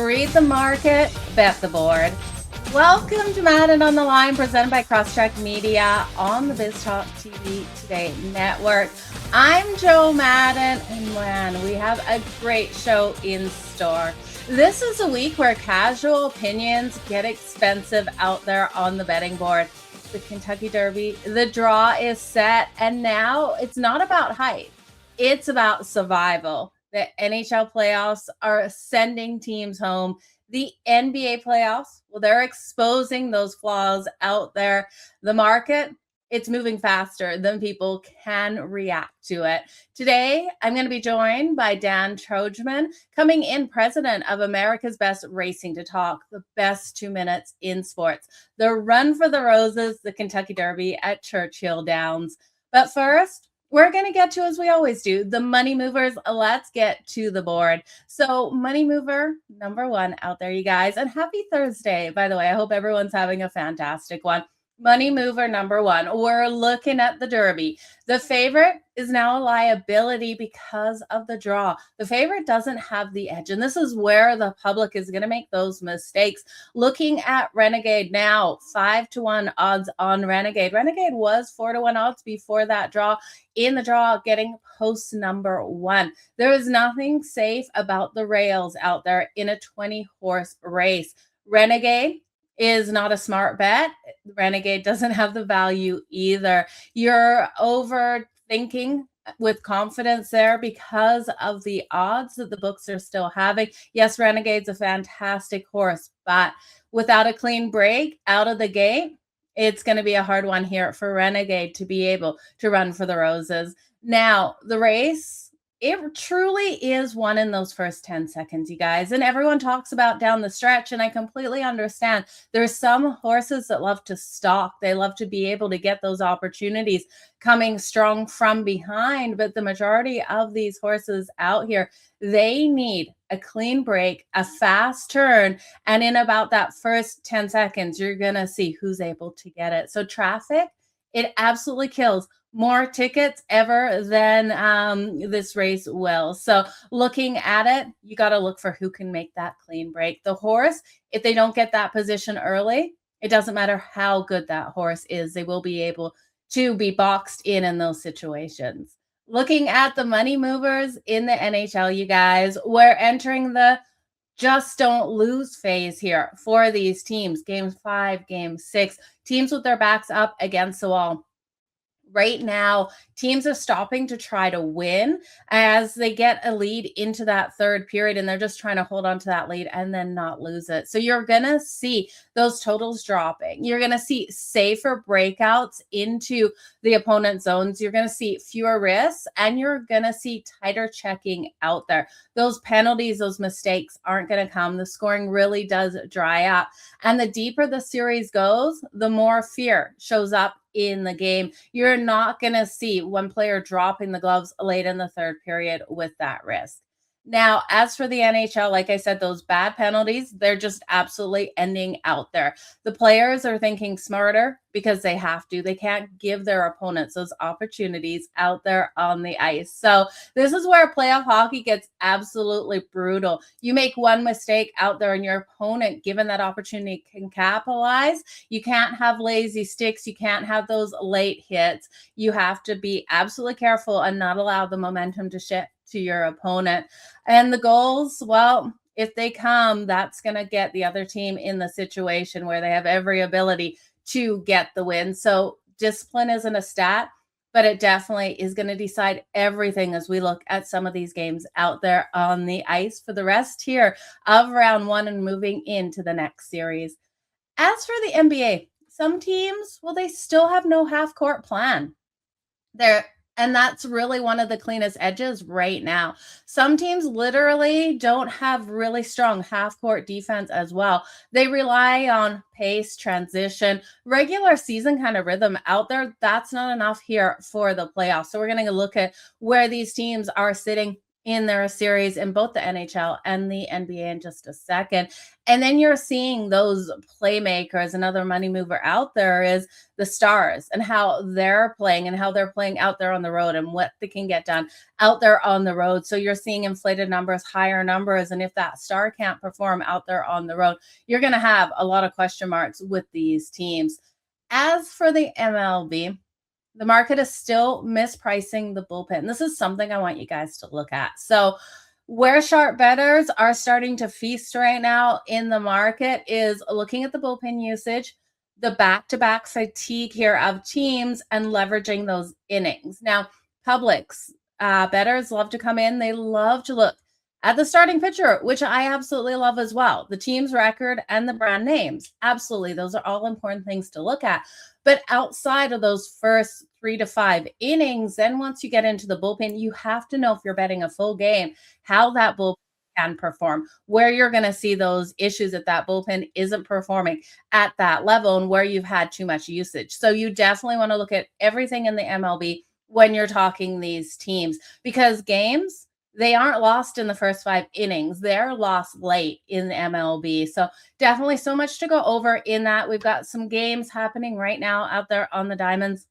Read the market, bet the board. Welcome to Madden On The Line, presented by Crosscheck Media on the BizTalk TV Today Network. I'm Jo Madden, and man, we have a great show in store. This is a week where casual opinions get expensive out there on the betting board. The Kentucky Derby, the draw is set, and now it's not about hype. It's about survival. The NHL playoffs are sending teams home. The NBA playoffs, well, they're exposing those flaws out there. The market, it's moving faster than people can react to it. Today, I'm going to be joined by Dan Tordjman, coming in president of America's Best Racing, to talk the best 2 minutes in sports. The Run for the Roses, the Kentucky Derby at Churchill Downs. But first, we're going to get to, as we always do, the money movers. Let's get to the board. So money mover number one out there, you guys. And happy Thursday, by the way. I hope everyone's having a fantastic one. Money mover number one. We're looking at the Derby. The favorite is now a liability because of the draw. The favorite doesn't have the edge. And this is where the public is going to make those mistakes. Looking at Renegade now, 5-1 odds on Renegade. Renegade was 4-1 odds before that draw. In the draw, getting post number one. There is nothing safe about the rails out there in a 20-horse race. Renegade is not a smart bet. Renegade doesn't have the value either. You're overthinking with confidence there because of the odds that the books are still having. Yes, Renegade's a fantastic horse, but without a clean break out of the gate, it's going to be a hard one here for Renegade to be able to run for the roses. Now, the race, it truly is won in those first 10 seconds, you guys. And everyone talks about down the stretch, and I completely understand. There's some horses that love to stalk. They love to be able to get those opportunities coming strong from behind. But the majority of these horses out here, they need a clean break, a fast turn. And in about that first 10 seconds, you're going to see who's able to get it. So traffic, it absolutely kills. More tickets ever than this race will. So looking at it, you got to look for who can make that clean break. The horse, if they don't get that position early, it doesn't matter how good that horse is. They will be able to be boxed in those situations. Looking at the money movers in the NHL, you guys, we're entering the just don't lose phase here for these teams. Game 5, Game 6, teams with their backs up against the wall. Right now, teams are stopping to try to win as they get a lead into that third period, and they're just trying to hold on to that lead and then not lose it. So you're going to see those totals dropping. You're going to see safer breakouts into the opponent's zones. You're going to see fewer risks, and you're going to see tighter checking out there. Those penalties, those mistakes aren't going to come. The scoring really does dry up. And the deeper the series goes, the more fear shows up in the game. You're not going to see one player dropping the gloves late in the third period with that risk. Now, as for the NHL, like I said, those bad penalties, they're just absolutely ending out there. The players are thinking smarter because they have to. They can't give their opponents those opportunities out there on the ice. So this is where playoff hockey gets absolutely brutal. You make one mistake out there and your opponent, given that opportunity, can capitalize. You can't have lazy sticks. You can't have those late hits. You have to be absolutely careful and not allow the momentum to shift to your opponent. And the goals, well, if they come, that's going to get the other team in the situation where they have every ability to get the win. So discipline isn't a stat, but it definitely is going to decide everything as we look at some of these games out there on the ice for the rest here of round one and moving into the next series. As for the NBA, some teams, well, they still have no half-court plan. And that's really one of the cleanest edges right now. Some teams literally don't have really strong half-court defense as well. They rely on pace, transition, regular season kind of rhythm out there. That's not enough here for the playoffs. So we're going to look at where these teams are sitting in their series in both the NHL and the NBA in just a second. And then you're seeing those playmakers. Another money mover out there is the Stars and how they're playing and how they're playing out there on the road and what they can get done out there on the road. So you're seeing inflated numbers, higher numbers. And if that star can't perform out there on the road, you're going to have a lot of question marks with these teams. As for the MLB, the market is still mispricing the bullpen. This is something I want you guys to look at. So where sharp bettors are starting to feast right now in the market is looking at the bullpen usage, the back-to-back fatigue here of teams, and leveraging those innings. Now, publics, bettors love to come in. They love to look at the starting pitcher, which I absolutely love as well. The team's record and the brand names. Absolutely. Those are all important things to look at. But outside of those first 3 to 5 innings, then once you get into the bullpen, you have to know if you're betting a full game, how that bullpen can perform, where you're going to see those issues if that bullpen isn't performing at that level and where you've had too much usage. So you definitely want to look at everything in the MLB when you're talking these teams, because games, they aren't lost in the first 5 innings. They're lost late in the MLB. So definitely so much to go over in that. We've got some games happening right now out there on the diamonds,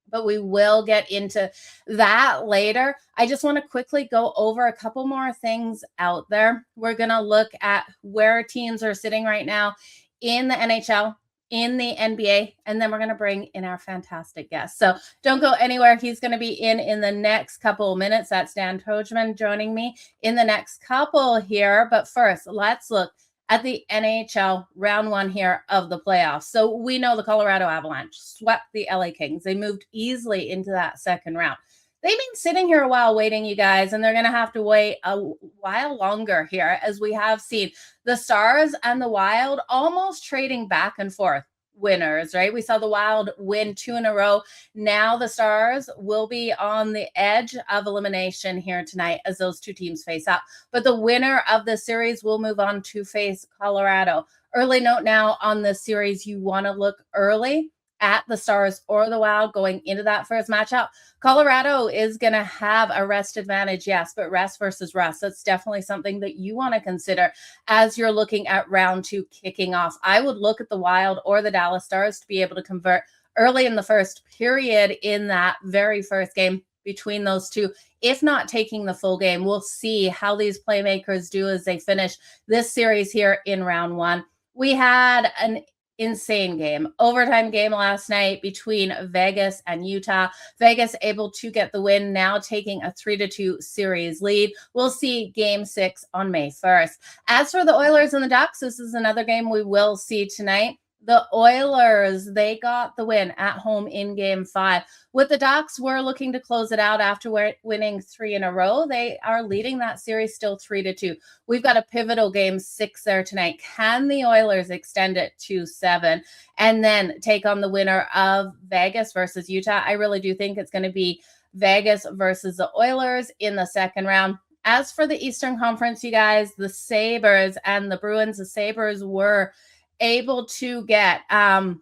but we will get into that later. I just want to quickly go over a couple more things out there. We're going to look at where teams are sitting right now in the NHL, in the NBA, and then we're going to bring in our fantastic guest. So don't go anywhere. He's going to be in the next couple of minutes. That's Dan Tordjman joining me in the next couple here. But first, let's look at the NHL round 1 here of the playoffs. So we know the Colorado Avalanche swept the LA Kings. They moved easily into that second round. They've been sitting here a while waiting, you guys, and they're going to have to wait a while longer here, as we have seen the Stars and the Wild almost trading back and forth winners, right? We saw the Wild win 2 in a row. Now the Stars will be on the edge of elimination here tonight as those two teams face up. But the winner of the series will move on to face Colorado. Early note now on this series, you want to look early at the Stars or the Wild going into that first matchup. Colorado is going to have a rest advantage, yes, but rest versus rest, that's definitely something that you want to consider as you're looking at round 2 kicking off. I would look at the Wild or the Dallas Stars to be able to convert early in the first period in that very first game between those two. If not taking the full game, we'll see how these playmakers do as they finish this series here in round 1. We had an insane game, overtime game last night between Vegas and Utah. Vegas able to get the win, now taking a 3-2 series lead. We'll see game 6 on May 1st. As for the Oilers and the Ducks, this is another game we will see tonight. The Oilers, they got the win at home in game 5. With the Ducks, we're looking to close it out after winning 3 in a row. They are leading that series still 3-2. We've got a pivotal game 6 there tonight. Can the Oilers extend it to 7 and then take on the winner of Vegas versus Utah? I really do think it's going to be Vegas versus the Oilers in the second round. As for the Eastern Conference, you guys, the Sabres and the Bruins, the Sabres were able to get a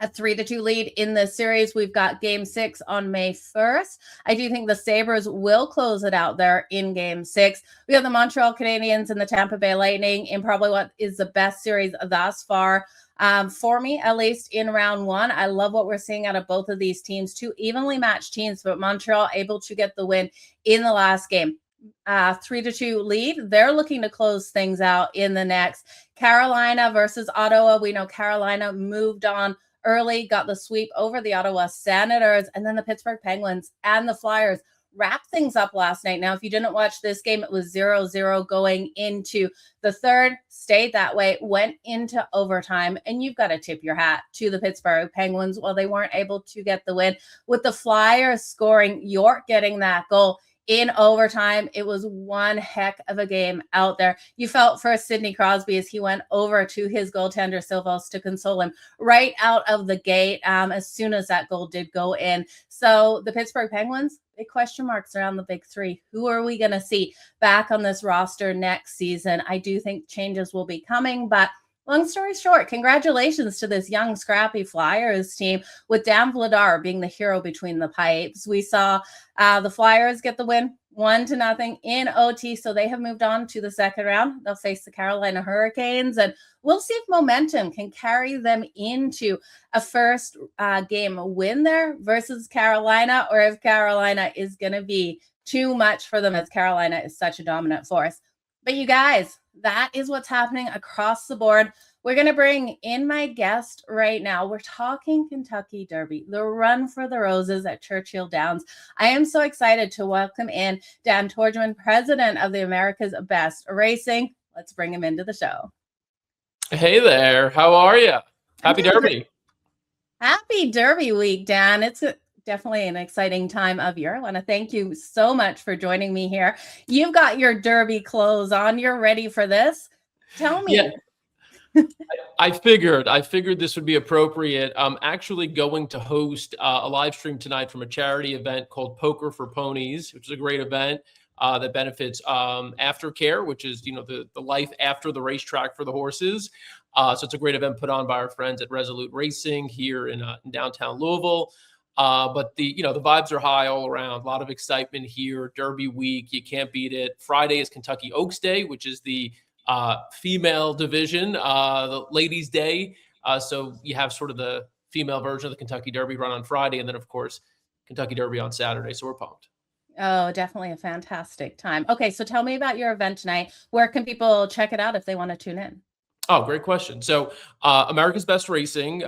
3-2 lead in this series. We've got game 6 on May 1st. I do think the Sabres will close it out there in game 6. We have the Montreal Canadiens and the Tampa Bay Lightning in probably what is the best series thus far. For me, at least in round 1, I love what we're seeing out of both of these teams, 2 evenly matched teams, but Montreal able to get the win in the last game. 3-2 lead. They're looking to close things out in the next. Carolina versus Ottawa. We know Carolina moved on early, got the sweep over the Ottawa Senators, and then the Pittsburgh Penguins and the Flyers wrapped things up last night. Now, if you didn't watch this game, it was 0-0 going into the third, stayed that way, went into overtime, and you've got to tip your hat to the Pittsburgh Penguins. Well, they weren't able to get the win with the Flyers scoring, York getting that goal in overtime. It was one heck of a game out there. You felt for Sidney Crosby as he went over to his goaltender Silvos to console him right out of the gate as soon as that goal did go in. So the Pittsburgh Penguins, big question marks around the big 3. Who are we going to see back on this roster next season? I do think changes will be coming, but Long story short, congratulations to this young, scrappy Flyers team with Dan Vladar being the hero between the pipes. We saw the Flyers get the win 1-0 in OT. So they have moved on to the second round. They'll face the Carolina Hurricanes, and we'll see if momentum can carry them into a first game win there versus Carolina, or if Carolina is going to be too much for them, as Carolina is such a dominant force. But you guys, that is what's happening across the board. We're going to bring in my guest right now. We're talking Kentucky Derby, the run for the roses at Churchill Downs. I am so excited to welcome in Dan Tordjman, president of the America's Best Racing. Let's bring him into the show. Hey there. How are you? Happy Derby. Happy Derby week, Dan. It's definitely an exciting time of year. I want to thank you so much for joining me here. You've got your Derby clothes on. You're ready for this. Tell me. Yeah. I figured this would be appropriate. I'm actually going to host a live stream tonight from a charity event called Poker for Ponies, which is a great event that benefits aftercare, which is, the life after the racetrack for the horses. So it's a great event put on by our friends at Resolute Racing here in downtown Louisville. But the vibes are high all around. A lot of excitement here. Derby week, you can't beat it. Friday is Kentucky Oaks Day, which is the female division, the ladies' day. So you have sort of the female version of the Kentucky Derby run on Friday, and then of course Kentucky Derby on Saturday. So we're pumped. Oh, definitely a fantastic time. Okay, so tell me about your event tonight. Where can people check it out if they want to tune in? Oh, great question. So America's Best Racing,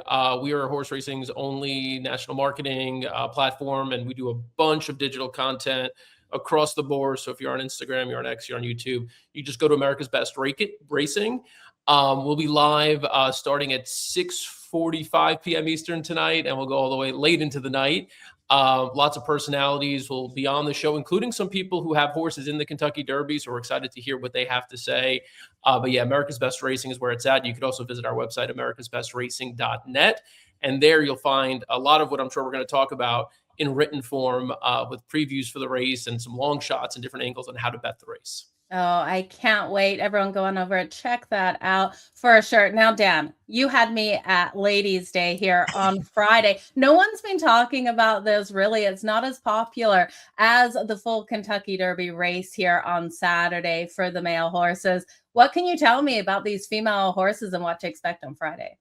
we are horse racing's only national marketing platform, and we do a bunch of digital content across the board. So if you're on Instagram, you're on X, you're on YouTube, you just go to America's Best Racing. We'll be live starting at 6:45 p.m. Eastern tonight, and we'll go all the way late into the night. Lots of personalities will be on the show, including some people who have horses in the Kentucky Derby. So we're excited to hear what they have to say. But yeah, America's Best Racing is where it's at. You could also visit our website, americasbestracing.net. And there you'll find a lot of what I'm sure we're going to talk about in written form with previews for the race and some long shots and different angles on how to bet the race. Oh, I can't wait. Everyone go on over and check that out for sure. Now, Dan, you had me at Ladies' Day here on Friday. No one's been talking about this, really. It's not as popular as the full Kentucky Derby race here on Saturday for the male horses. What can you tell me about these female horses and what to expect on Friday?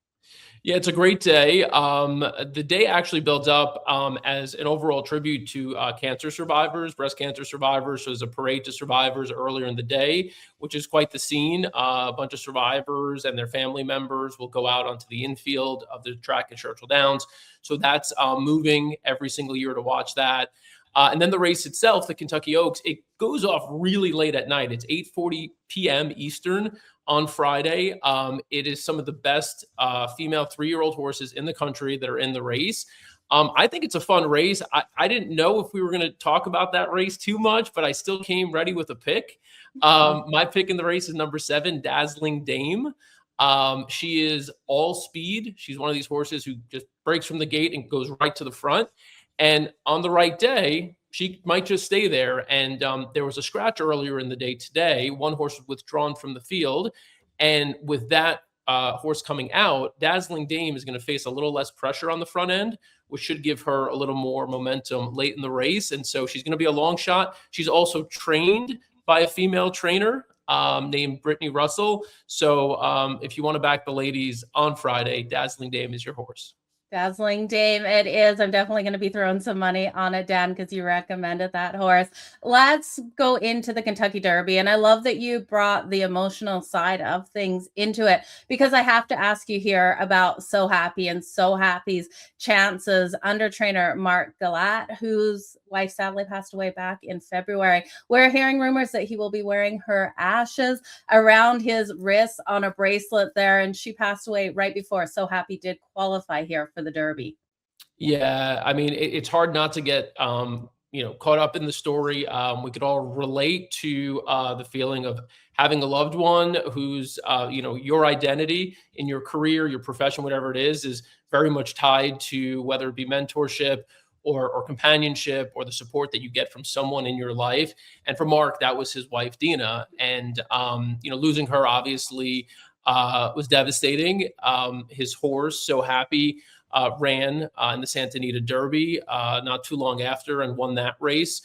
Yeah, it's a great day. The day actually builds up as an overall tribute to cancer survivors, breast cancer survivors. So there's a parade to survivors earlier in the day, which is quite the scene. A bunch of survivors and their family members will go out onto the infield of the track at Churchill Downs. So that's moving every single year to watch that. And then the race itself, the Kentucky Oaks, it goes off really late at night. It's 8:40 p.m. Eastern on Friday. It is some of the best female 3-year-old horses in the country that are in the race. I think it's a fun race. I didn't know if we were going to talk about that race too much, but I still came ready with a pick. My pick in the race is number 7, Dazzling Dame. She is all speed. She's one of these horses who just breaks from the gate and goes right to the front. And on the right day, she might just stay there. And there was a scratch earlier in the day today. One horse was withdrawn from the field. And with that horse coming out, Dazzling Dame is going to face a little less pressure on the front end, which should give her a little more momentum late in the race. And so she's going to be a long shot. She's also trained by a female trainer named Brittany Russell. So if you want to back the ladies on Friday, Dazzling Dame is your horse. Dazzling Dame, it is. I'm definitely going to be throwing some money on it, Dan, because you recommended that horse. Let's go into the Kentucky Derby. And I love that you brought the emotional side of things into it, because I have to ask you here about So Happy and So Happy's chances under trainer Mark Galat, whose wife sadly passed away back in February. We're hearing rumors that he will be wearing her ashes around his wrist on a bracelet there. And she passed away right before So Happy did qualify here for the Derby. Yeah, I mean, it's hard not to get caught up in the story. We could all relate to the feeling of having a loved one who's your identity in your career, your profession, whatever it is very much tied to whether it be mentorship or companionship or the support that you get from someone in your life. And for Mark, that was his wife, Dina. And losing her obviously was devastating. His horse, So Happy, ran in the Santa Anita Derby not too long after and won that race.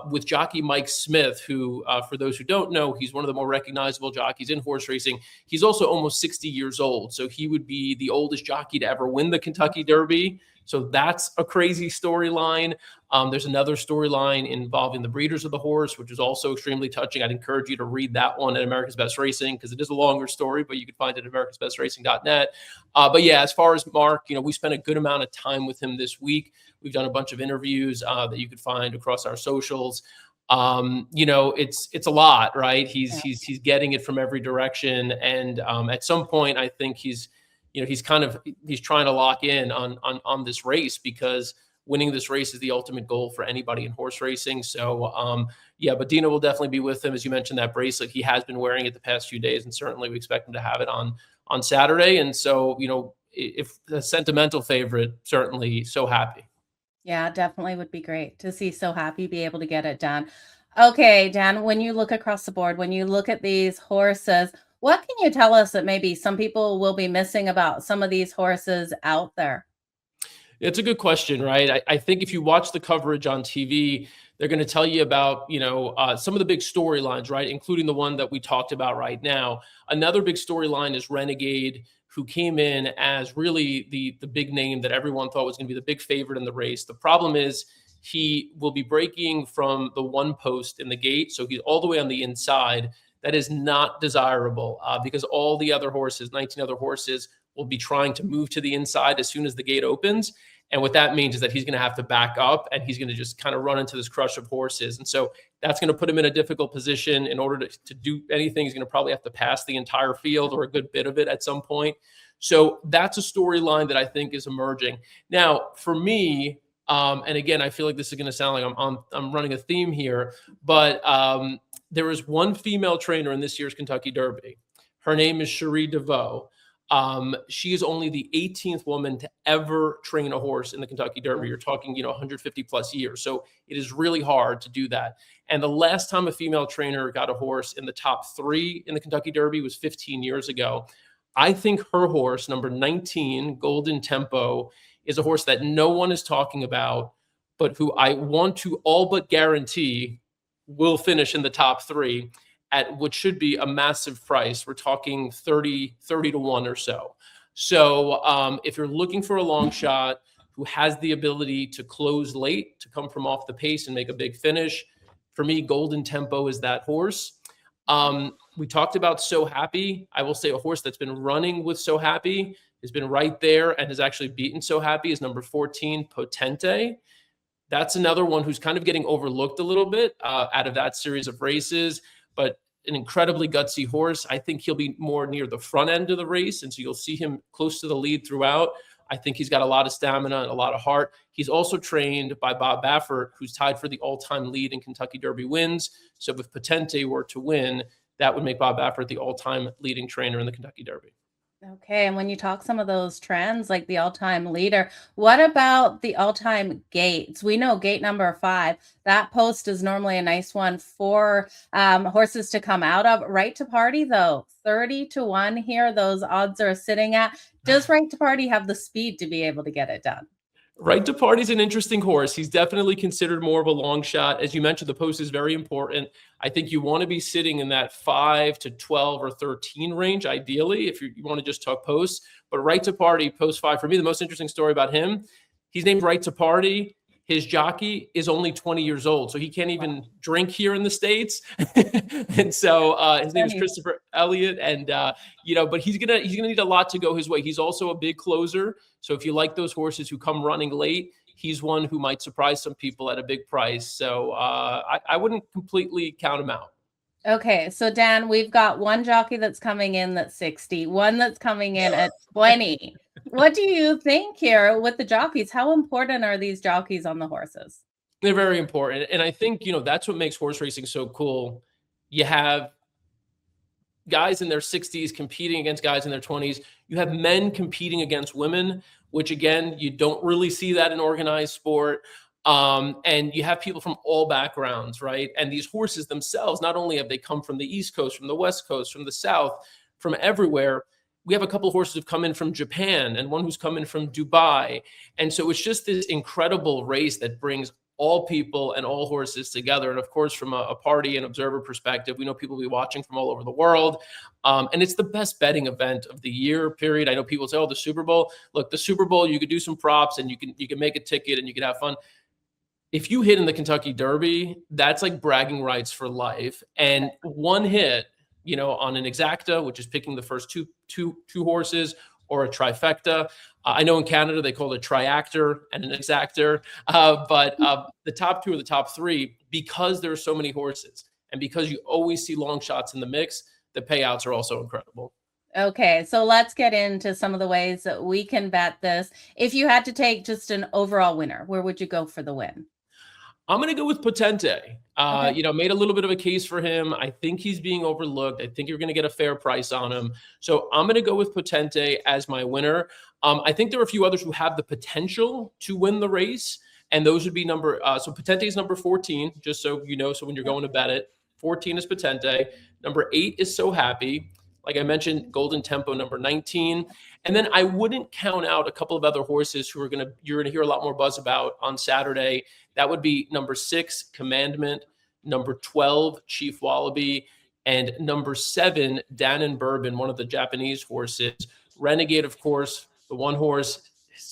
With jockey Mike Smith, who, for those who don't know, he's one of the more recognizable jockeys in horse racing. He's also almost 60 years old, so he would be the oldest jockey to ever win the Kentucky Derby. So that's a crazy storyline. There's another storyline involving the breeders of the horse, which is also extremely touching. I'd encourage you to read that one at America's Best Racing because it is a longer story, but you can find it at americasbestracing.net. But yeah, as far as Mark, we spent a good amount of time with him this week. We've done a bunch of interviews that you could find across our socials. It's a lot, right? He's getting it from every direction, and at some point, I think he's trying to lock in on this race because winning this race is the ultimate goal for anybody in horse racing. So, but Dina will definitely be with him. As you mentioned, that bracelet, he has been wearing it the past few days, and certainly we expect him to have it on Saturday. And so, if a sentimental favorite, certainly So Happy. Yeah, definitely would be great to see So Happy be able to get it done. Okay, Dan, when you look across the board, when you look at these horses, what can you tell us that maybe some people will be missing about some of these horses out there? It's a good question, right? I think if you watch the coverage on TV, they're going to tell you about, some of the big storylines, right? Including the one that we talked about right now. Another big storyline is Renegade, who came in as really the big name that everyone thought was going to be the big favorite in the race. The problem is he will be breaking from the one post in the gate. So he's all the way on the inside. That is not desirable because all the other horses, 19 other horses, will be trying to move to the inside as soon as the gate opens. And what that means is that he's going to have to back up and he's going to just kind of run into this crush of horses. And so that's going to put him in a difficult position. In order to do anything, he's going to probably have to pass the entire field or a good bit of it at some point. So that's a storyline that I think is emerging. Now, for me, and again, I feel like this is going to sound like I'm running a theme here, but there is one female trainer in this year's Kentucky Derby. Her name is Cherie DeVoe. She is only the 18th woman to ever train a horse in the Kentucky Derby. You're talking, 150 plus years. So it is really hard to do that. And the last time a female trainer got a horse in the top 3 in the Kentucky Derby was 15 years ago. I think her horse, number 19, Golden Tempo, is a horse that no one is talking about, but who I want to all but guarantee will finish in the top 3 at what should be a massive price. We're talking 30 to 1 or so. So if you're looking for a long shot who has the ability to close late, to come from off the pace and make a big finish, for me, Golden Tempo is that horse. We talked about So Happy. I will say a horse that's been running with So Happy has been right there and has actually beaten So Happy is number 14, Potente. That's another one who's kind of getting overlooked a little bit out of that series of races, but an incredibly gutsy horse. I think he'll be more near the front end of the race, and so you'll see him close to the lead throughout. I think he's got a lot of stamina and a lot of heart. He's also trained by Bob Baffert, who's tied for the all-time lead in Kentucky Derby wins. So if Potente were to win, that would make Bob Baffert the all-time leading trainer in the Kentucky Derby. Okay, and when you talk some of those trends, like the all-time leader, what about the all-time gates? We know gate number 5, that post is normally a nice one for horses to come out of. Right to Party, though, 30 to 1 here, those odds are sitting at. Does Right to Party have the speed to be able to get it done? Right to Party's an interesting horse. He's definitely considered more of a long shot. As you mentioned, the post is very important. I think you want to be sitting in that 5 to 12 or 13 range, ideally, if you want to just talk posts. But Right to Party, post 5, for me, the most interesting story about him, he's named Right to Party. His jockey is only 20 years old, so he can't even drink here in the States. And so his name is Christopher Elliott, and but he's gonna need a lot to go his way. He's also a big closer, so if you like those horses who come running late, he's one who might surprise some people at a big price. So I wouldn't completely count him out. Okay, so Dan, we've got one jockey that's coming in that's 60, one that's coming in at 20. What do you think here with the jockeys? How important are these jockeys on the horses? They're very important. And I think, that's what makes horse racing so cool. You have guys in their 60s competing against guys in their 20s. You have men competing against women, which again, you don't really see that in organized sport. And you have people from all backgrounds, right? And these horses themselves, not only have they come from the East Coast, from the West Coast, from the South, from everywhere. We have a couple of horses who've come in from Japan and one who's come in from Dubai. And so it's just this incredible race that brings all people and all horses together. And of course, from a party and observer perspective, we know people will be watching from all over the world. And it's the best betting event of the year, period. I know people say, oh, the Super Bowl. Look, the Super Bowl, you could do some props and you can make a ticket and you can have fun. If you hit in the Kentucky Derby, that's like bragging rights for life. And one hit, on an exacta, which is picking the first two horses, or a trifecta. I know in Canada they call it a triactor and an exactor, but the top two or the top three, because there are so many horses and because you always see long shots in the mix, the payouts are also incredible. Okay, so let's get into some of the ways that we can bet this. If you had to take just an overall winner, where would you go for the win? I'm going to go with Potente. Okay. Made a little bit of a case for him. I think he's being overlooked. I think you're going to get a fair price on him. So I'm going to go with Potente as my winner. I think there are a few others who have the potential to win the race. And those would be so Potente is number 14, just so you know. So when you're going to bet it, 14 is Potente. Number 8 is So Happy. Like I mentioned, Golden Tempo, number 19. And then I wouldn't count out a couple of other horses who you're going to hear a lot more buzz about on Saturday. That would be number 6, Commandment, number 12, Chief Wallaby, and number 7, Dan and Bourbon, one of the Japanese horses. Renegade, of course, the one horse.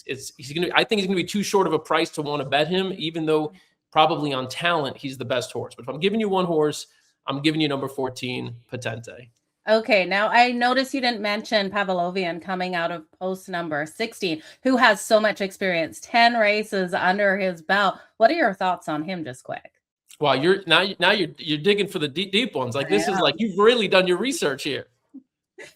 I think he's going to be too short of a price to want to bet him, even though probably on talent, he's the best horse. But if I'm giving you one horse, I'm giving you number 14, Potente. Okay, now I noticed you didn't mention Pavlovian coming out of post number 16, who has so much experience, 10 races under his belt. What are your thoughts on him, just quick? Wow, you're digging for the deep ones. Like this is like you've really done your research here.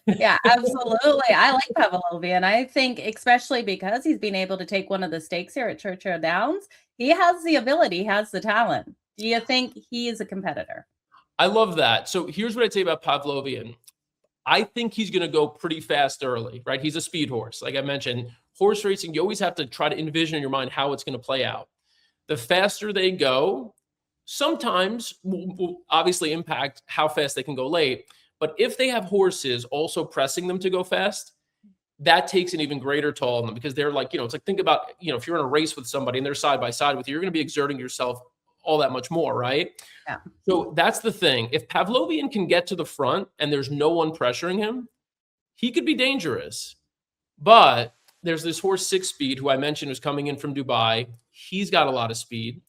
Yeah, absolutely. I like Pavlovian. I think especially because he's been able to take one of the stakes here at Churchill Downs, he has the ability, he has the talent. Do you think he is a competitor? I love that. So here's what I'd say about Pavlovian. I think he's going to go pretty fast early, right? He's a speed horse. Like I mentioned, horse racing, you always have to try to envision in your mind how it's going to play out. The faster they go, sometimes will obviously impact how fast they can go late. But if they have horses also pressing them to go fast, that takes an even greater toll on them because they're like, it's like, think about, if you're in a race with somebody and they're side by side with you, you're going to be exerting yourself all that much more, right? Yeah. So that's the thing. If Pavlovian can get to the front and there's no one pressuring him, he could be dangerous. But there's this horse 6 Speed who I mentioned who's coming in from Dubai. He's got a lot of speed.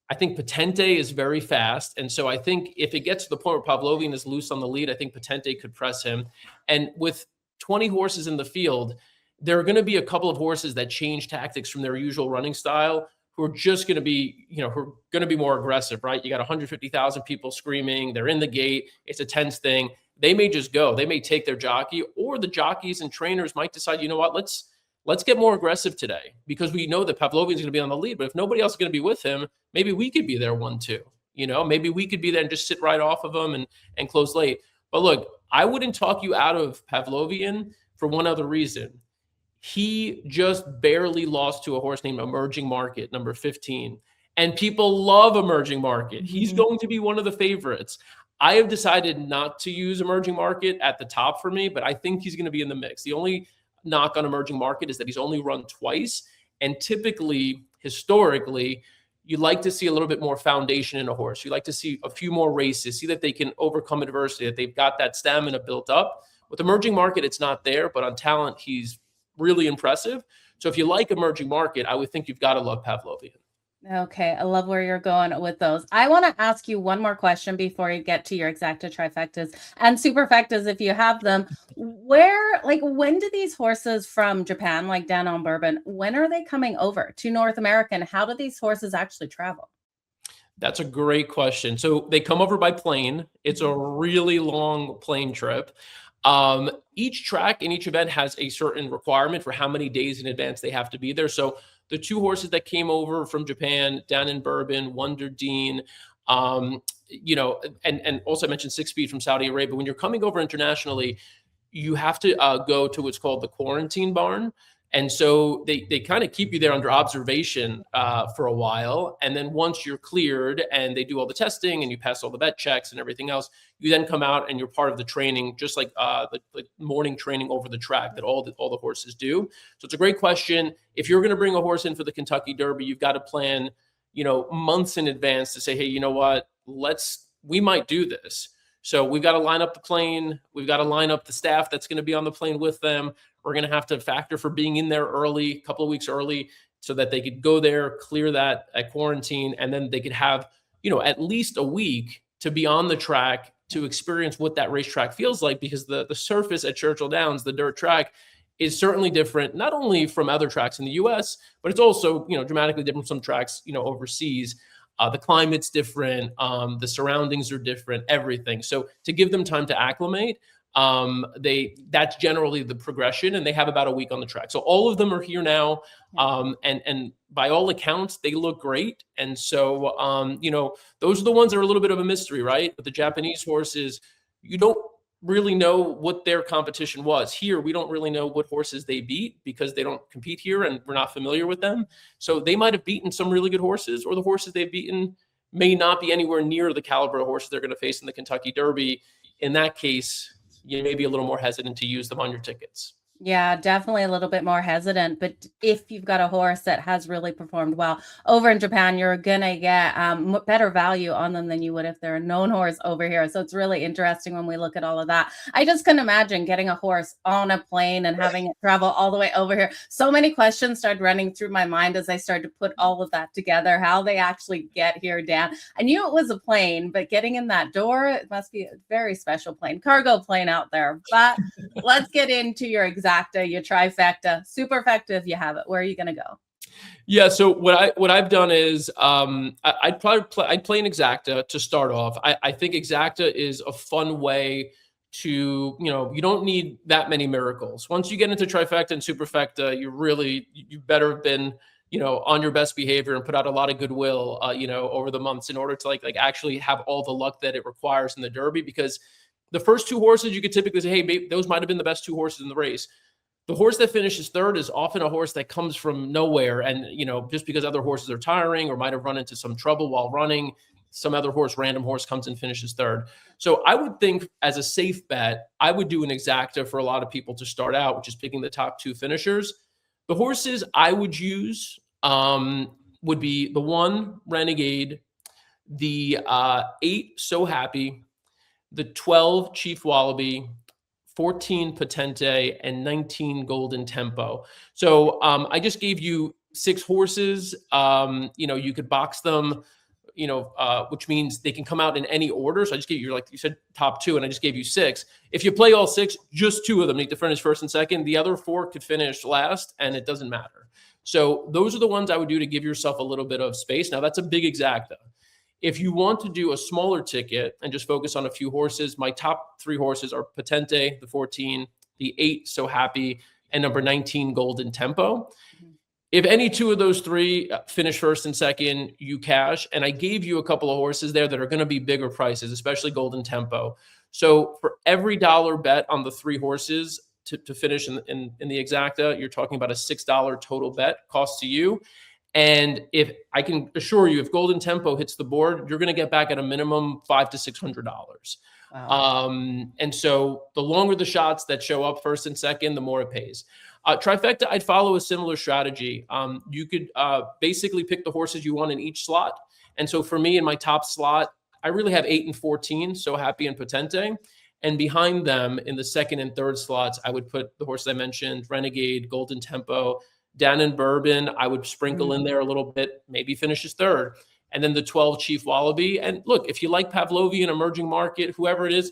I think Potente is very fast. And so I think if it gets to the point where Pavlovian is loose on the lead, I think Potente could press him. And with 20 horses in the field, there are going to be a couple of horses that change tactics from their usual running style who are just going to be, who are going to be more aggressive, right? You got 150,000 people screaming. They're in the gate. It's a tense thing. They may just go. They may take their jockey, or the jockeys and trainers might decide, you know what, let's get more aggressive today because we know that Pavlovian is going to be on the lead. But if nobody else is going to be with him, maybe we could be there 1-2. Maybe we could be there and just sit right off of him and close late. But look, I wouldn't talk you out of Pavlovian for one other reason. He just barely lost to a horse named Emerging Market, number 15. And people love Emerging Market. He's going to be one of the favorites. I have decided not to use Emerging Market at the top for me, but I think he's going to be in the mix. The only knock on Emerging Market is that he's only run twice. And typically, historically, you like to see a little bit more foundation in a horse. You like to see a few more races, see that they can overcome adversity, that they've got that stamina built up. With Emerging Market, it's not there, but on talent, he's really impressive. So if you like Emerging Market, I would think you've got to love Pavlovian. Okay, I love where you're going with those. I want to ask you one more question before you get to your exacta, trifectas, and superfectas if you have them. When do these horses from Japan, like Dan on Bourbon, when are they coming over to North America, and how do these horses actually travel? That's a great question. So they come over by plane. It's a really long plane trip. Each track in each event has a certain requirement for how many days in advance they have to be there. So the 2 horses that came over from Japan, Dan and Bourbon, Wonder Dean, and also I mentioned 6 Speed from Saudi Arabia. When you're coming over internationally, you have to go to what's called the quarantine barn. And so they kind of keep you there under observation for a while. And then once you're cleared and they do all the testing and you pass all the vet checks and everything else, you then come out and you're part of the training, just like the morning training over the track that all the horses do. So it's a great question. If you're going to bring a horse in for the Kentucky Derby, you've got to plan, months in advance to say, hey, you know what, we might do this. So we've got to line up the plane. We've got to line up the staff that's going to be on the plane with them. We're going to have to factor for being in there early, a couple of weeks early, so that they could go there, clear that quarantine, and then they could have, at least a week to be on the track to experience what that racetrack feels like, because the surface at Churchill Downs, the dirt track, is certainly different, not only from other tracks in the US, but it's also, dramatically different from some tracks, overseas. The climate's different. The surroundings are different, everything. So to give them time to acclimate, that's generally the progression, and they have about a week on the track. So all of them are here now. And by all accounts, they look great. And so, those are the ones that are a little bit of a mystery, right? But the Japanese horses, you don't really know what their competition was. Here, we don't really know what horses they beat because they don't compete here and we're not familiar with them. So they might have beaten some really good horses, or the horses they've beaten may not be anywhere near the caliber of horses they're going to face in the Kentucky Derby. In that case, you may be a little more hesitant to use them on your tickets. Yeah, definitely a little bit more hesitant. But if you've got a horse that has really performed well over in Japan, you're going to get better value on them than you would if they're a known horse over here. So it's really interesting when we look at all of that. I just can imagine getting a horse on a plane and having it travel all the way over here. So many questions started running through my mind as I started to put all of that together, how they actually get here, Dan. I knew it was a plane, but getting in that door, it must be a very special plane, cargo plane out there. But let's get into your Exacta, your trifecta, superfecta if you have it. Where are you going to go? Yeah, so what I've done is I'd play an Exacta to start off. I think Exacta is a fun way to, you don't need that many miracles. Once you get into trifecta and superfecta, you better have been, on your best behavior and put out a lot of goodwill, over the months in order to like actually have all the luck that it requires in the Derby. Because the first two horses, you could typically say, hey, maybe those might have been the best two horses in the race. The horse that finishes third is often a horse that comes from nowhere. And, just because other horses are tiring or might have run into some trouble while running, some other random horse comes and finishes third. So I would think as a safe bet, I would do an Exacta for a lot of people to start out, which is picking the top two finishers. The horses I would use would be the 1, Renegade, the 8, So Happy, the 12, Chief Wallaby, 14, Potente, and 19, Golden Tempo. So I just gave you 6 horses. You could box them, which means they can come out in any order. So I just gave you, like you said, top 2, and I just gave you 6. If you play all 6, just 2 of them need to finish first and second. The other 4 could finish last, and it doesn't matter. So those are the ones I would do to give yourself a little bit of space. Now, that's a big Exacta. If you want to do a smaller ticket and just focus on a few horses, my top 3 horses are Potente, the 14, the 8, So Happy, and number 19, Golden Tempo. If any 2 of those 3 finish first and second, you cash. And I gave you a couple of horses there that are going to be bigger prices, especially Golden Tempo. So for every $1 bet on the 3 horses to finish in the Exacta, you're talking about a $6 total bet cost to you. And if I can assure you, if Golden Tempo hits the board, you're going to get back at a minimum $500 to $600. Wow. And so the longer the shots that show up first and second, the more it pays. Trifecta, I'd follow a similar strategy. You could basically pick the horses you want in each slot. And so for me, in my top slot, I really have 8 and 14, So Happy and Potente. And behind them in the second and third slots, I would put the horses I mentioned, Renegade, Golden Tempo, Dan and Bourbon. I would sprinkle in there a little bit, maybe finishes third. And then the 12, Chief Wallaby. And look, if you like Pavlovian, Emerging Market, whoever it is,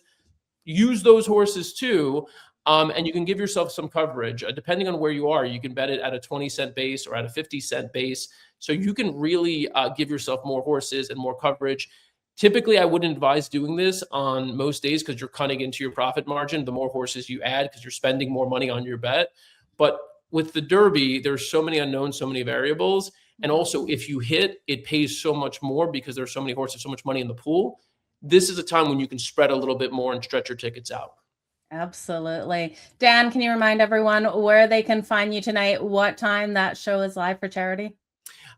use those horses too. And you can give yourself some coverage. Depending on where you are, you can bet it at a 20-cent base or at a 50-cent base. So you can really give yourself more horses and more coverage. Typically, I wouldn't advise doing this on most days because you're cutting into your profit margin the more horses you add because you're spending more money on your bet. But with the Derby, there's so many unknowns, so many variables. And also, if you hit, it pays so much more because there's so many horses, so much money in the pool. This is a time when you can spread a little bit more and stretch your tickets out. Absolutely. Dan, can you remind everyone where they can find you tonight, what time that show is live for charity?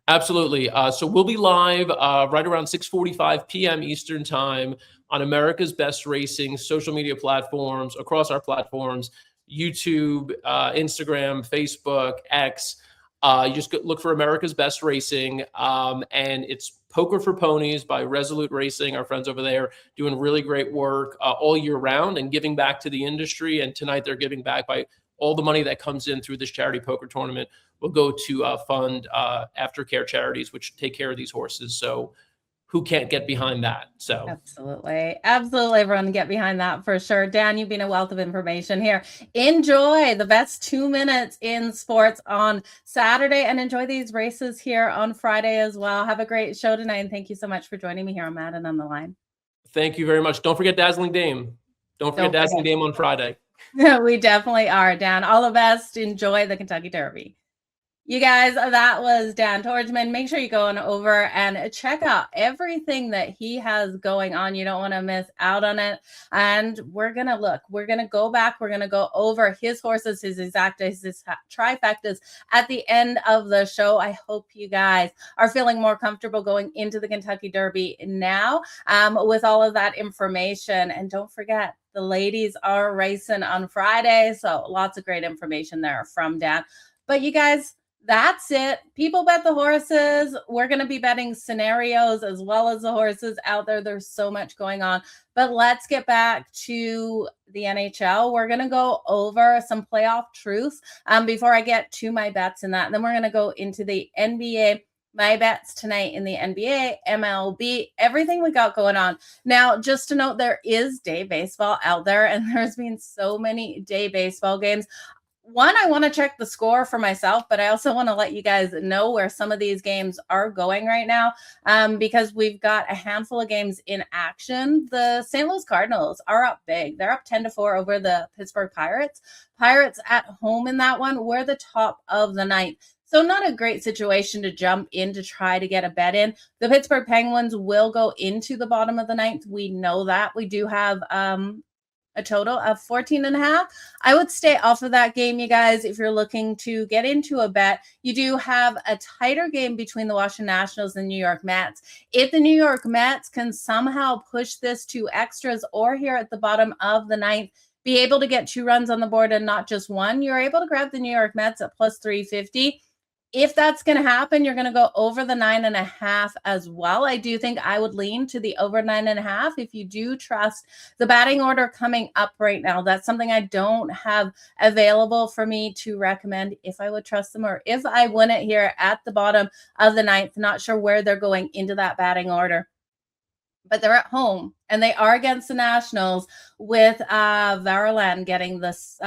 Absolutely. So we'll be live right around 6:45 p.m. Eastern Time on America's Best Racing social media platforms, across our platforms, YouTube, Instagram, Facebook, X. You just look for America's Best Racing, and it's Poker for Ponies by Resolute Racing. Our friends over there doing really great work all year round and giving back to the industry. And tonight they're giving back by all the money that comes in through this charity poker tournament will go to fund aftercare charities, which take care of these horses. So who can't get behind that? So absolutely. Absolutely. Everyone get behind that for sure. Dan, you've been a wealth of information here. Enjoy the best 2 minutes in sports on Saturday and enjoy these races here on Friday as well. Have a great show tonight. And thank you so much for joining me here on Madden on the Line. thank you very much. Don't forget Dazzling Dame. Don't forget Dazzling Dame on Friday. We definitely are, Dan. All the best. Enjoy the Kentucky Derby. You guys, that was Dan Tordjman. Make sure you go on over and check out everything that he has going on. You don't want to miss out on it. And we're going to go back. We're going to go over his horses, his exactas, his trifectas at the end of the show. I hope you guys are feeling more comfortable going into the Kentucky Derby now with all of that information. And don't forget, the ladies are racing on Friday. So lots of great information there from Dan. But you guys, that's it. People bet the horses. We're going to be betting scenarios as well as the horses out there. There's so much going on. But let's get back to the NHL. We're going to go over some playoff truths before I get to my bets in that. And then we're going to go into the NBA. My bets tonight in the NBA, MLB, everything we got going on. Now, just to note, there is day baseball out there, and there's been so many day baseball games. One, I want to check the score for myself, but I also want to let you guys know where some of these games are going right now because we've got a handful of games in action. The St. Louis Cardinals are up big. They're up 10-4 over the Pittsburgh Pirates. Pirates at home in that one. We're the top of the ninth. So not a great situation to jump in to try to get a bet in. The Pittsburgh Penguins will go into the bottom of the ninth. We know that. We do have a total of 14.5. I would stay off of that game, you guys, if you're looking to get into a bet. You do have a tighter game between the Washington Nationals and New York Mets. If the New York Mets can somehow push this to extras or here at the bottom of the ninth, be able to get 2 runs on the board and not just one, you're able to grab the New York Mets at plus 350. If that's going to happen, you're going to go over the 9.5 as well. I do think I would lean to the over 9.5 if you do trust the batting order coming up right now. That's something I don't have available for me to recommend if I would trust them or if I win it here at the bottom of the ninth. Not sure where they're going into that batting order. But they're at home, and they are against the Nationals with Varland getting this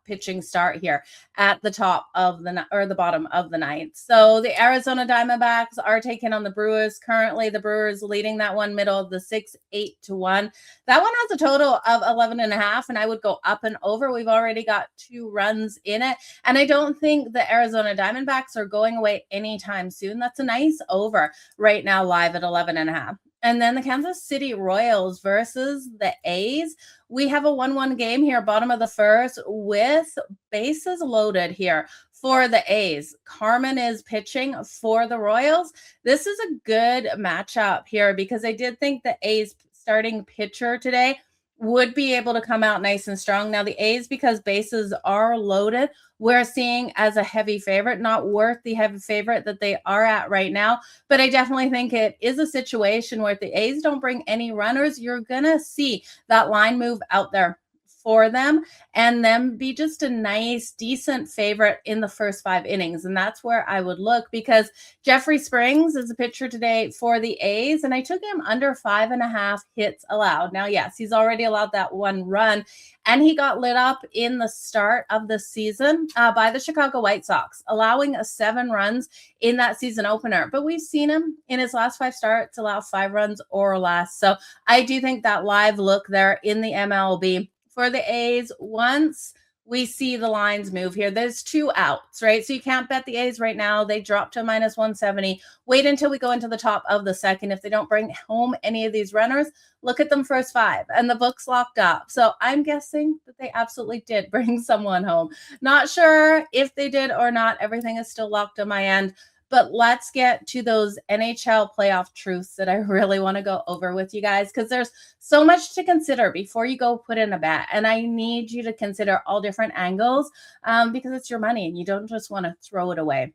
pitching start here at the top of the bottom of the ninth. So the Arizona Diamondbacks are taking on the Brewers. Currently, the Brewers leading that one middle of the 6-8-1. That one has a total of 11.5, and I would go up and over. We've already got 2 runs in it, and I don't think the Arizona Diamondbacks are going away anytime soon. That's a nice over right now, live at 11.5. And then the Kansas City Royals versus the A's. We have a 1-1 game here, bottom of the first, with bases loaded here for the A's. Carmen is pitching for the Royals. This is a good matchup here because I did think the A's starting pitcher today would be able to come out nice and strong. Now, the A's, because bases are loaded, we're seeing as a heavy favorite, not worth the heavy favorite that they are at right now. But I definitely think it is a situation where if the A's don't bring any runners, you're going to see that line move out there for them and them be just a nice, decent favorite in the first 5 innings. And that's where I would look because Jeffrey Springs is a pitcher today for the A's, and I took him under 5.5 hits allowed. Now, yes, he's already allowed that 1 run, and he got lit up in the start of the season by the Chicago White Sox, allowing 7 runs in that season opener. But we've seen him in his last 5 starts allow 5 runs or less. So I do think that live look there in the MLB for the A's, once we see the lines move here. There's 2 outs, right? So you can't bet the A's right now. They drop to minus 170. Wait until we go into the top of the second. If they don't bring home any of these runners, look at them first 5, and the book's locked up. So I'm guessing that they absolutely did bring someone home. Not sure if they did or not. Everything is still locked on my end. But let's get to those NHL playoff truths that I really want to go over with you guys, because there's so much to consider before you go put in a bet. And I need you to consider all different angles because it's your money and you don't just want to throw it away.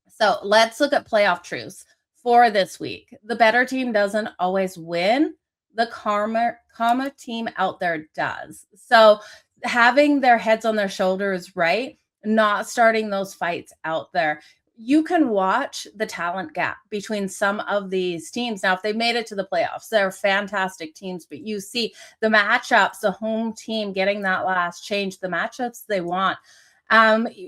So let's look at playoff truths for this week. The better team doesn't always win. The karma team out there does. So having their heads on their shoulders, right? Not starting those fights out there. You can watch the talent gap between some of these teams. Now, if they've made it to the playoffs, they're fantastic teams, but you see the matchups, the home team getting that last change, the matchups they want.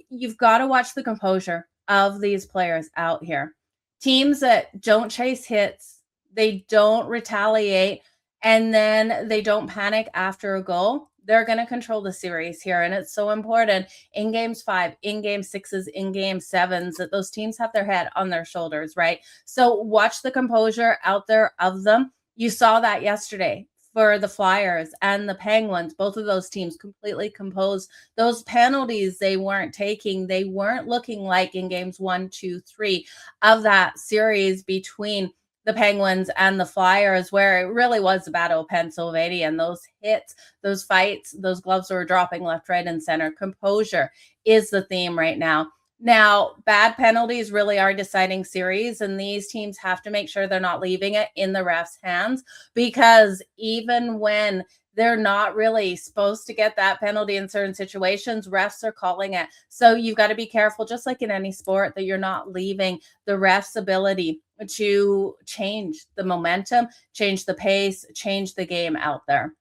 You've got to watch the composure of these players out here. Teams that don't chase hits, they don't retaliate, and then they don't panic after a goal. They're going to control the series here. And it's so important in games 5, in game 6s, in game 7s that those teams have their head on their shoulders, right? So watch the composure out there of them. You saw that yesterday for the Flyers and the Penguins. Both of those teams completely composed. Those penalties they weren't taking, they weren't looking like in games 1, 2, 3 of that series between the Penguins and the Flyers, where it really was the Battle of Pennsylvania, and those hits, those fights, those gloves were dropping left, right, and center. Composure is the theme right now. Now, bad penalties really are deciding series, and these teams have to make sure they're not leaving it in the refs' hands, because even when they're not really supposed to get that penalty in certain situations, refs are calling it. So you've got to be careful, just like in any sport, that you're not leaving the refs' ability to change the momentum, change the pace, change the game out there.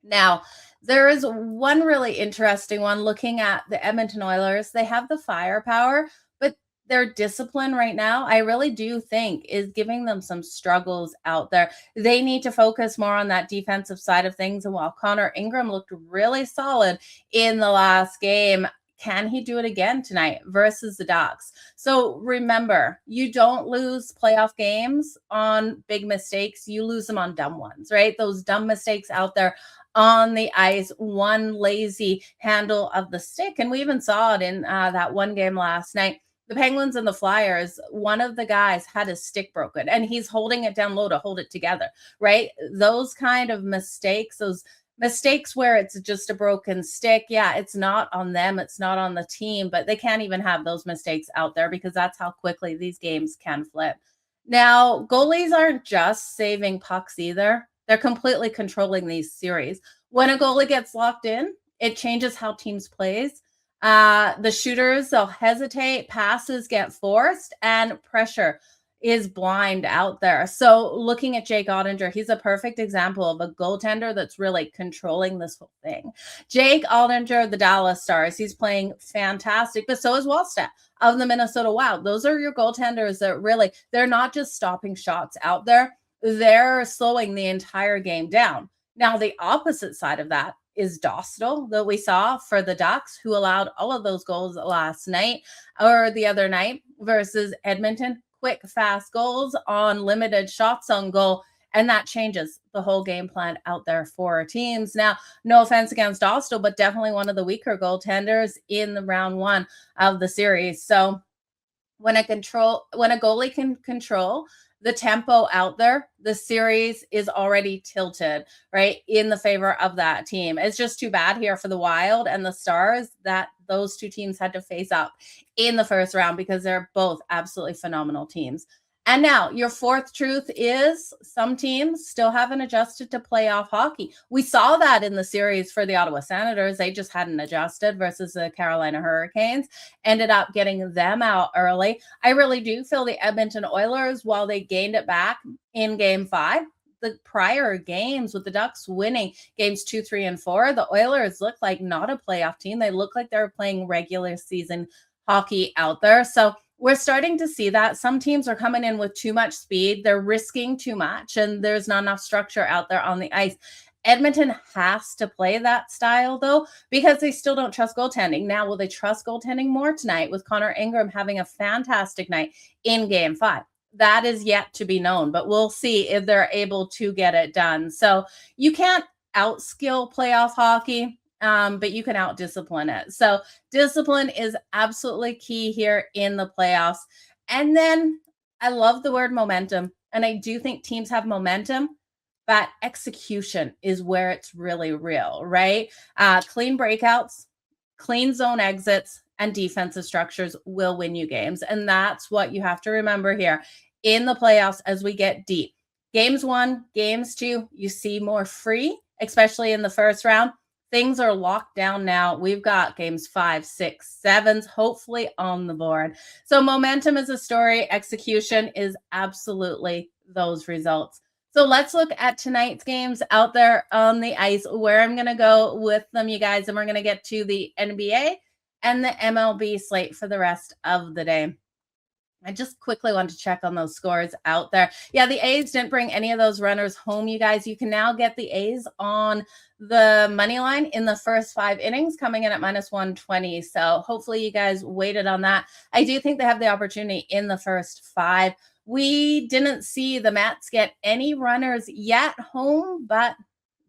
Now, there is one really interesting one looking at the Edmonton Oilers. They have the firepower, but their discipline right now, I really do think, is giving them some struggles out there. They need to focus more on that defensive side of things. And while Connor Ingram looked really solid in the last game, can he do it again tonight versus the Ducks? So remember, you don't lose playoff games on big mistakes. You lose them on dumb ones, right? Those dumb mistakes out there on the ice, one lazy handle of the stick. And we even saw it in that one game last night. The Penguins and the Flyers, one of the guys had his stick broken and he's holding it down low to hold it together, right? Those kind of mistakes, those mistakes where it's just a broken stick. Yeah, it's not on them. It's not on the team, but they can't even have those mistakes out there because that's how quickly these games can flip. Now, goalies aren't just saving pucks either. They're completely controlling these series. When a goalie gets locked in, it changes how teams plays. The shooters, they'll hesitate, passes get forced, and pressure is blind out there. So looking at Jake Ottinger, he's a perfect example of a goaltender that's really controlling this whole thing. Jake Ottinger, the Dallas Stars, he's playing fantastic, but so is Wallstedt of the Minnesota Wild. Those are your goaltenders that really, they're not just stopping shots out there. They're slowing the entire game down. Now, the opposite side of that is Dostal that we saw for the Ducks, who allowed all of those goals last night or the other night versus Edmonton. Quick, fast goals on limited shots on goal, and that changes the whole game plan out there for our teams. Now, no offense against Dostal, but definitely one of the weaker goaltenders in the round 1 of the series. So when a goalie can control the tempo out there, the series is already tilted, right, in the favor of that team. It's just too bad here for the Wild and the Stars that those two teams had to face up in the first round because they're both absolutely phenomenal teams. And now your fourth truth is some teams still haven't adjusted to playoff hockey. We saw that in the series for the Ottawa Senators. They just hadn't adjusted versus the Carolina Hurricanes, ended up getting them out early. I really do feel the Edmonton Oilers, while they gained it back in game 5, the prior games with the Ducks winning games 2, 3, and 4, the Oilers look like not a playoff team. They look like they're playing regular season hockey out there. So we're starting to see that some teams are coming in with too much speed. They're risking too much, and there's not enough structure out there on the ice. Edmonton has to play that style, though, because they still don't trust goaltending. Now, will they trust goaltending more tonight with Connor Ingram having a fantastic night in Game 5? That is yet to be known, but we'll see if they're able to get it done. So you can't outskill playoff hockey, but you can out-discipline it. So discipline is absolutely key here in the playoffs. And then I love the word momentum, and I do think teams have momentum, but execution is where it's really real, right? Clean breakouts, clean zone exits, and defensive structures will win you games. And that's what you have to remember here in the playoffs as we get deep. Games 1, games 2, you see more free, especially in the first round. Things are locked down now. We've got games 5, 6, 7s, hopefully on the board. So momentum is a story. Execution is absolutely those results. So let's look at tonight's games out there on the ice, where I'm going to go with them, you guys, and we're going to get to the NBA and the MLB slate for the rest of the day. I just quickly want to check on those scores out there. Yeah, the A's didn't bring any of those runners home, you guys. You can now get the A's on the money line in the first 5 innings, coming in at -120. So hopefully you guys waited on that. I do think they have the opportunity in the first 5. We didn't see the Mets get any runners yet home, but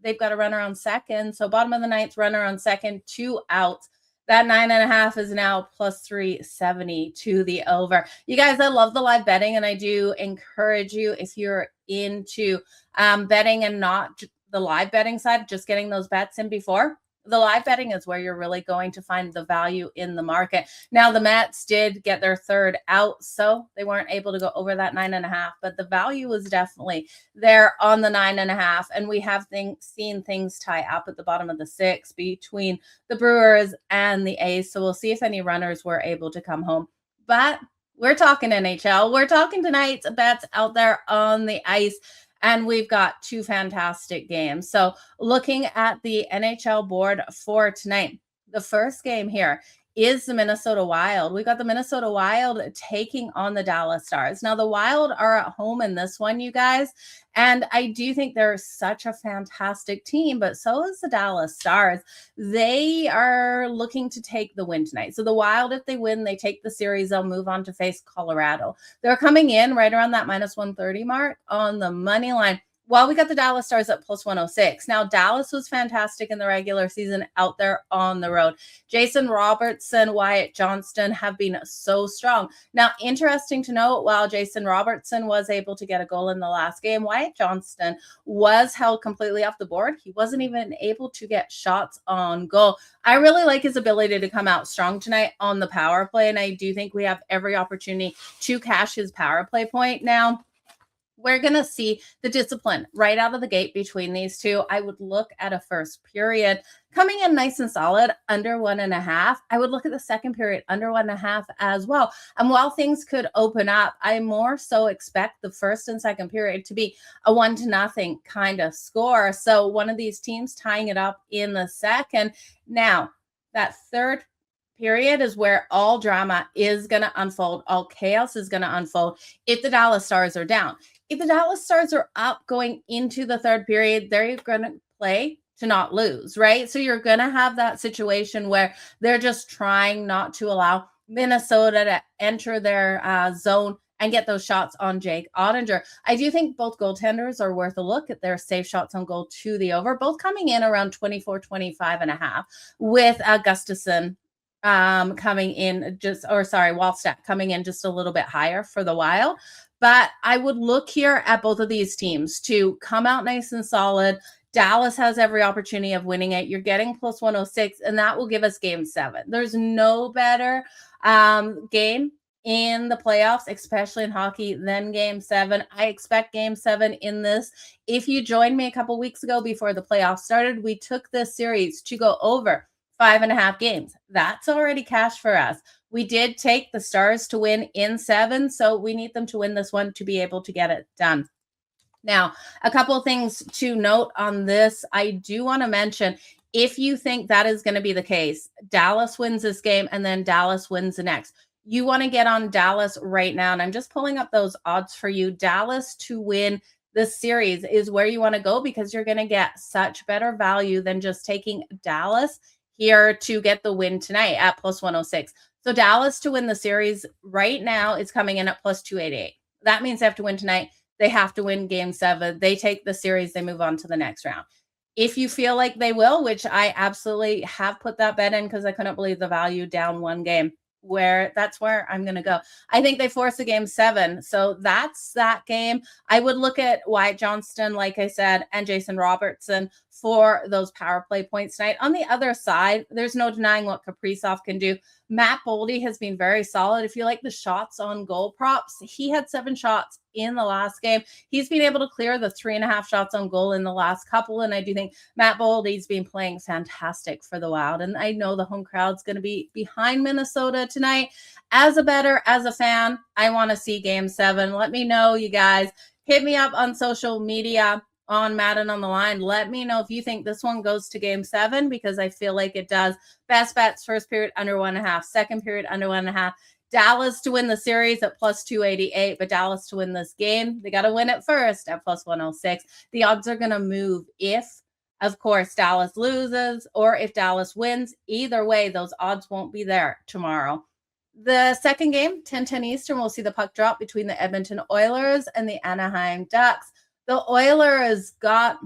they've got a runner on second. So bottom of the 9th, runner on second, 2 outs. That 9.5 is now +370 to the over. You guys, I love the live betting, and I do encourage you, if you're into betting and not the live betting side, just getting those bets in before. The live betting is where you're really going to find the value in the market. Now, the Mets did get their 3rd out, so they weren't able to go over that 9.5, but the value was definitely there on the 9.5. And we have seen things tie up at the bottom of the 6 between the Brewers and the A's. So we'll see if any runners were able to come home. But we're talking NHL. We're talking tonight's bets out there on the ice. And we've got 2 fantastic games. So looking at the NHL board for tonight, the first game here is the Minnesota Wild. We've got the Minnesota Wild taking on the Dallas Stars. Now, the Wild are at home in this one, you guys. And I do think they're such a fantastic team, but so is the Dallas Stars. They are looking to take the win tonight. So the Wild, if they win, they take the series, they'll move on to face Colorado. They're coming in right around that -130 mark on the money line. Well, we got the Dallas Stars at +106. Now, Dallas was fantastic in the regular season out there on the road. Jason Robertson, Wyatt Johnston have been so strong. Now, interesting to note, while Jason Robertson was able to get a goal in the last game, Wyatt Johnston was held completely off the board. He wasn't even able to get shots on goal. I really like his ability to come out strong tonight on the power play, and I do think we have every opportunity to cash his power play point. Now, we're going to see the discipline right out of the gate between these two. I would look at a first period coming in nice and solid, under 1.5. I would look at the second period under 1.5 as well. And while things could open up, I more so expect the first and second period to be a 1-0 kind of score. So one of these teams tying it up in the second. Now, that third period is where all drama is going to unfold. All chaos is going to unfold if the Dallas Stars are down. If the Dallas Stars are up going into the third period, they're going to play to not lose, right? So you're going to have that situation where they're just trying not to allow Minnesota to enter their zone and get those shots on Jake Ottinger. I do think both goaltenders are worth a look at their safe shots on goal to the over, both coming in around 24, 25.5, with Gustafsson coming in Wallstedt coming in just a little bit higher for the Wild. But I would look here at both of these teams to come out nice and solid. Dallas has every opportunity of winning it. You're getting +106, and that will give us game 7. There's no better game in the playoffs, especially in hockey, than game 7. I expect game 7 in this. If you joined me a couple weeks ago before the playoffs started, we took this series to go over 5.5 games. That's already cash for us. We did take the Stars to win in 7, so we need them to win this one to be able to get it done. Now, a couple of things to note on this. I do want to mention, if you think that is going to be the case, Dallas wins this game and then Dallas wins the next. You want to get on Dallas right now, and I'm just pulling up those odds for you. Dallas to win this series is where you want to go, because you're going to get such better value than just taking Dallas here to get the win tonight at plus 106. So Dallas to win the series right now is coming in at plus 288. That means they have to win tonight. They have to win game 7. They take the series. They move on to the next round. If you feel like they will, which I absolutely have put that bet in because I couldn't believe the value down one game, that's where I'm going to go. I think they force a game 7. So that's that game. I would look at Wyatt Johnston, like I said, and Jason Robertson for those power play points tonight. On the other side, there's no denying what Kaprizov can do. Matt Boldy has been very solid. If you like the shots on goal props, he had 7 shots in the last game. He's been able to clear the 3.5 shots on goal in the last couple. And I do think Matt Boldy's been playing fantastic for the Wild. And I know the home crowd's going to be behind Minnesota tonight. As a bettor, as a fan, I want to see game 7. Let me know, you guys. Hit me up on social media on Madden on the Line. Let me know if you think this one goes to game 7, because I feel like it does. Best bets, first period under 1.5, second period under 1.5. Dallas to win the series at plus 288, but Dallas to win this game, they got to win it first at plus 106. The odds are going to move if, of course, Dallas loses or if Dallas wins. Either way, those odds won't be there tomorrow. The second game, 10:10 Eastern, we'll see the puck drop between the Edmonton Oilers and the Anaheim Ducks. The Oilers got,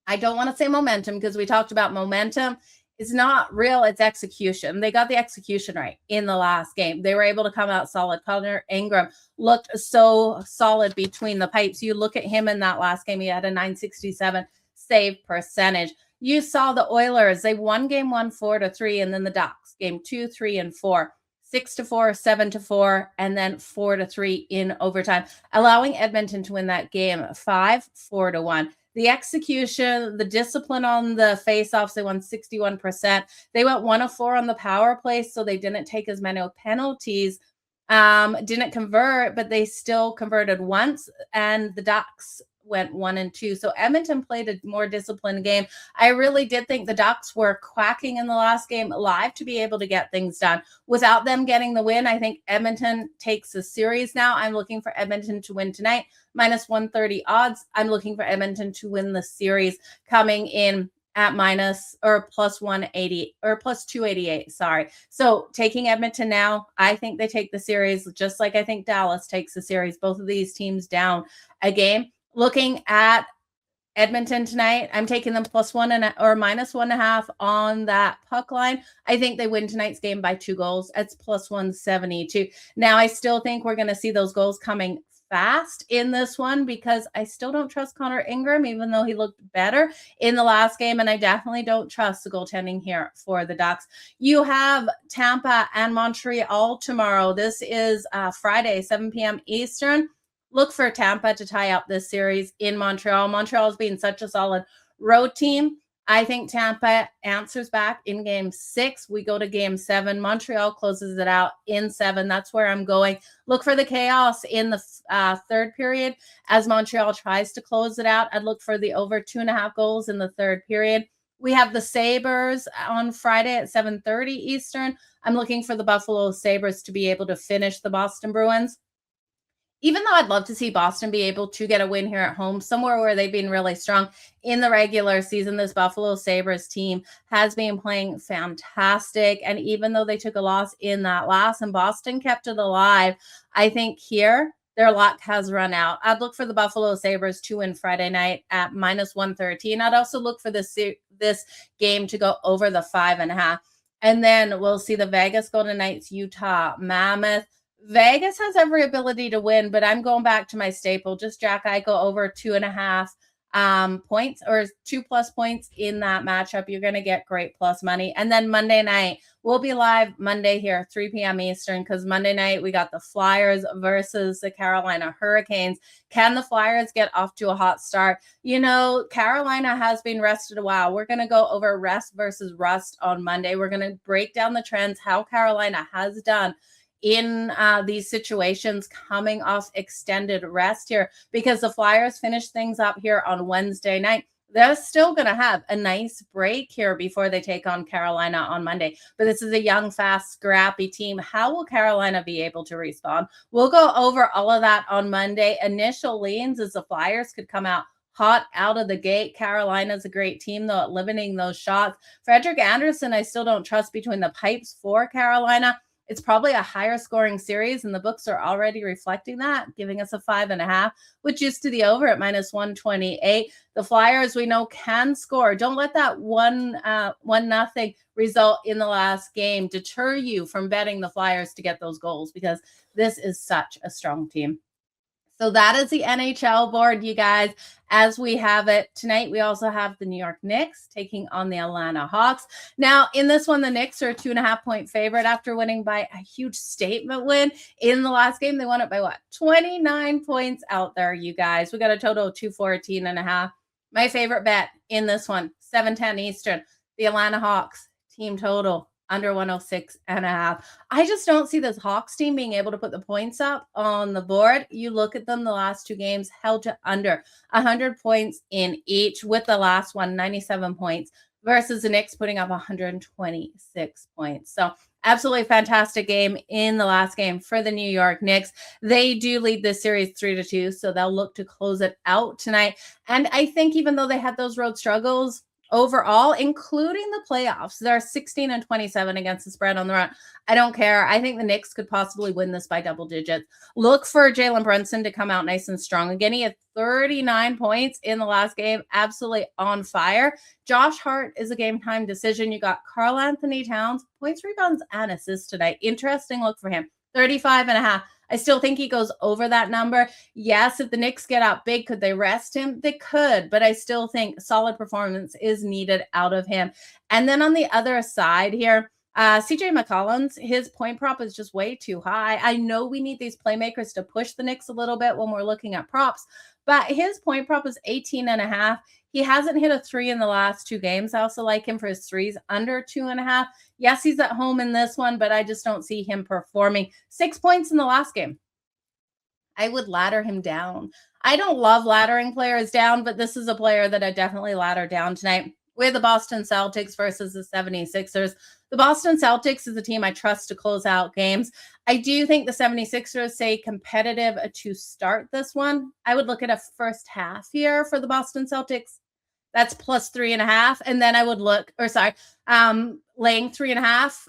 I don't want to say momentum because we talked about momentum. It's not real, it's execution. They got the execution right in the last game. They were able to come out solid. Connor Ingram looked so solid between the pipes. You look at him in that last game, he had a 967 save percentage. You saw the Oilers, they won game 1 4-3, and then the Ducks game 2, 3, and 4. 6-4, 7-4, and then 4-3 in overtime, allowing Edmonton to win that game 5-4-1. The execution, the discipline on the faceoffs, they won 61%. They went 1 of 4 on the power play, so they didn't take as many penalties, didn't convert, but they still converted once, and the Ducks went 1 and 2. So Edmonton played a more disciplined game. I really did think the Ducks were quacking in the last game live to be able to get things done. Without them getting the win, I think Edmonton takes the series now. I'm looking for Edmonton to win tonight. Minus 130 odds. I'm looking for Edmonton to win the series, coming in at minus or plus 180 or plus 288. Sorry. So taking Edmonton now, I think they take the series, just like I think Dallas takes the series. Both of these teams down a game. Looking at Edmonton tonight, I'm taking them plus 1 or minus 1.5 on that puck line. I think they win tonight's game by 2 goals. That's plus 172. Now, I still think we're going to see those goals coming fast in this one, because I still don't trust Connor Ingram, even though he looked better in the last game. And I definitely don't trust the goaltending here for the Ducks. You have Tampa and Montreal tomorrow. This is Friday, 7 p.m. Eastern. Look for Tampa to tie up this series in Montreal. Montreal's been such a solid road team. I think Tampa answers back in game 6. We go to game 7. Montreal closes it out in 7. That's where I'm going. Look for the chaos in the third period as Montreal tries to close it out. I'd look for the over 2.5 goals in the third period. We have the Sabres on Friday at 7:30 Eastern. I'm looking for the Buffalo Sabres to be able to finish the Boston Bruins. Even though I'd love to see Boston be able to get a win here at home, somewhere where they've been really strong in the regular season, this Buffalo Sabres team has been playing fantastic. And even though they took a loss in that last and Boston kept it alive, I think here their luck has run out. I'd look for the Buffalo Sabres to win Friday night at minus 113. I'd also look for this game to go over the 5.5. And then we'll see the Vegas Golden Knights, Utah Mammoth. Vegas has every ability to win, but I'm going back to my staple. Just Jack Eichel over 2.5 points or 2+ points in that matchup. You're going to get great plus money. And then Monday night, we'll be live Monday here, 3 p.m. Eastern, because Monday night we got the Flyers versus the Carolina Hurricanes. Can the Flyers get off to a hot start? You know, Carolina has been rested a while. We're going to go over rest versus rust on Monday. We're going to break down the trends, how Carolina has done in these situations coming off extended rest here, because the Flyers finished things up here on Wednesday night. They're still going to have a nice break here before they take on Carolina on Monday. But this is a young, fast, scrappy team. How will Carolina be able to respond? We'll go over all of that on Monday. Initial leans as the Flyers could come out hot out of the gate. Carolina's a great team, though, at limiting those shots. Frederik Andersen, I still don't trust between the pipes for Carolina. It's probably a higher scoring series, and the books are already reflecting that, giving us a 5.5, which is to the over at -128. The Flyers, we know, can score. Don't let that 1-0 result in the last game deter you from betting the Flyers to get those goals, because this is such a strong team. So that is the NHL board, you guys, as we have it tonight. We also have the New York Knicks taking on the Atlanta Hawks. Now, in this one, the Knicks are a 2.5-point favorite after winning by a huge statement win in the last game. They won it by what? 29 points out there, you guys. We got a total of 214.5. My favorite bet in this one, 7:10 Eastern, the Atlanta Hawks team total under 106.5. I just don't see this Hawks team being able to put the points up on the board. You look at them, the last two games held to under 100 points in each, with the last one 97 points versus the Knicks putting up 126 points. So absolutely fantastic game in the last game for the New York Knicks. They do lead this series 3-2, so they'll look to close it out tonight. And I think even though they had those road struggles, overall, including the playoffs, they're 16-27 against the spread on the run. I don't care. I think the Knicks could possibly win this by double digits. Look for Jalen Brunson to come out nice and strong. Again, he had 39 points in the last game, absolutely on fire. Josh Hart is a game time decision. You got Karl Anthony Towns, points, rebounds, and assists tonight. Interesting look for him. 35.5. I still think he goes over that number. Yes, if the Knicks get out big, could they rest him? They could, but I still think solid performance is needed out of him. And then on the other side here, CJ McCollum's, his point prop is just way too high. I know we need these playmakers to push the Knicks a little bit when we're looking at props, but his point prop is 18.5. He hasn't hit a 3 in the last 2 games. I also like him for his threes under 2.5. Yes, he's at home in this one, but I just don't see him performing. 6 points in the last game. I would ladder him down. I don't love laddering players down, but this is a player that I definitely ladder down tonight. We have the Boston Celtics versus the 76ers. The Boston Celtics is a team I trust to close out games. I do think the 76ers stay competitive to start this one. I would look at a first half here for the Boston Celtics. That's plus 3.5. And then I would look, laying 3.5,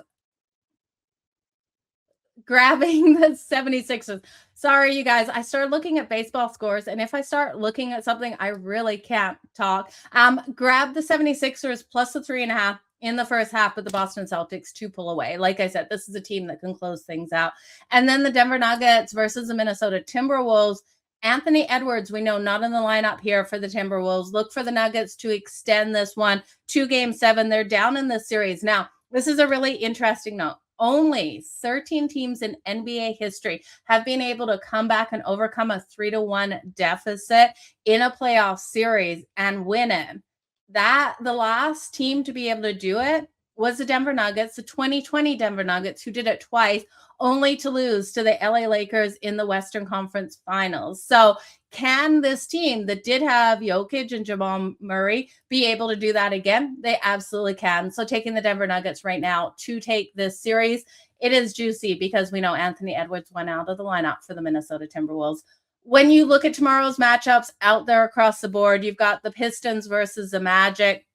grabbing the 76ers. Sorry, you guys. I started looking at baseball scores, and if I start looking at something, I really can't talk. Grab the 76ers plus the 3.5 in the first half with the Boston Celtics to pull away. Like I said, this is a team that can close things out. And then the Denver Nuggets versus the Minnesota Timberwolves. Anthony Edwards, we know, not in the lineup here for the Timberwolves. Look for the Nuggets to extend this one to Game 7. They're down in this series. Now, this is a really interesting note. Only 13 teams in NBA history have been able to come back and overcome a 3-1 deficit in a playoff series and win it. The last team to be able to do it was the Denver Nuggets, the 2020 Denver Nuggets, who did it twice, only to lose to the LA Lakers in the Western Conference Finals. So can this team that did have Jokic and Jamal Murray be able to do that again? They absolutely can. So taking the Denver Nuggets right now to take this series, it is juicy because we know Anthony Edwards went out of the lineup for the Minnesota Timberwolves. When you look at tomorrow's matchups out there across the board, you've got the Pistons versus the Magic.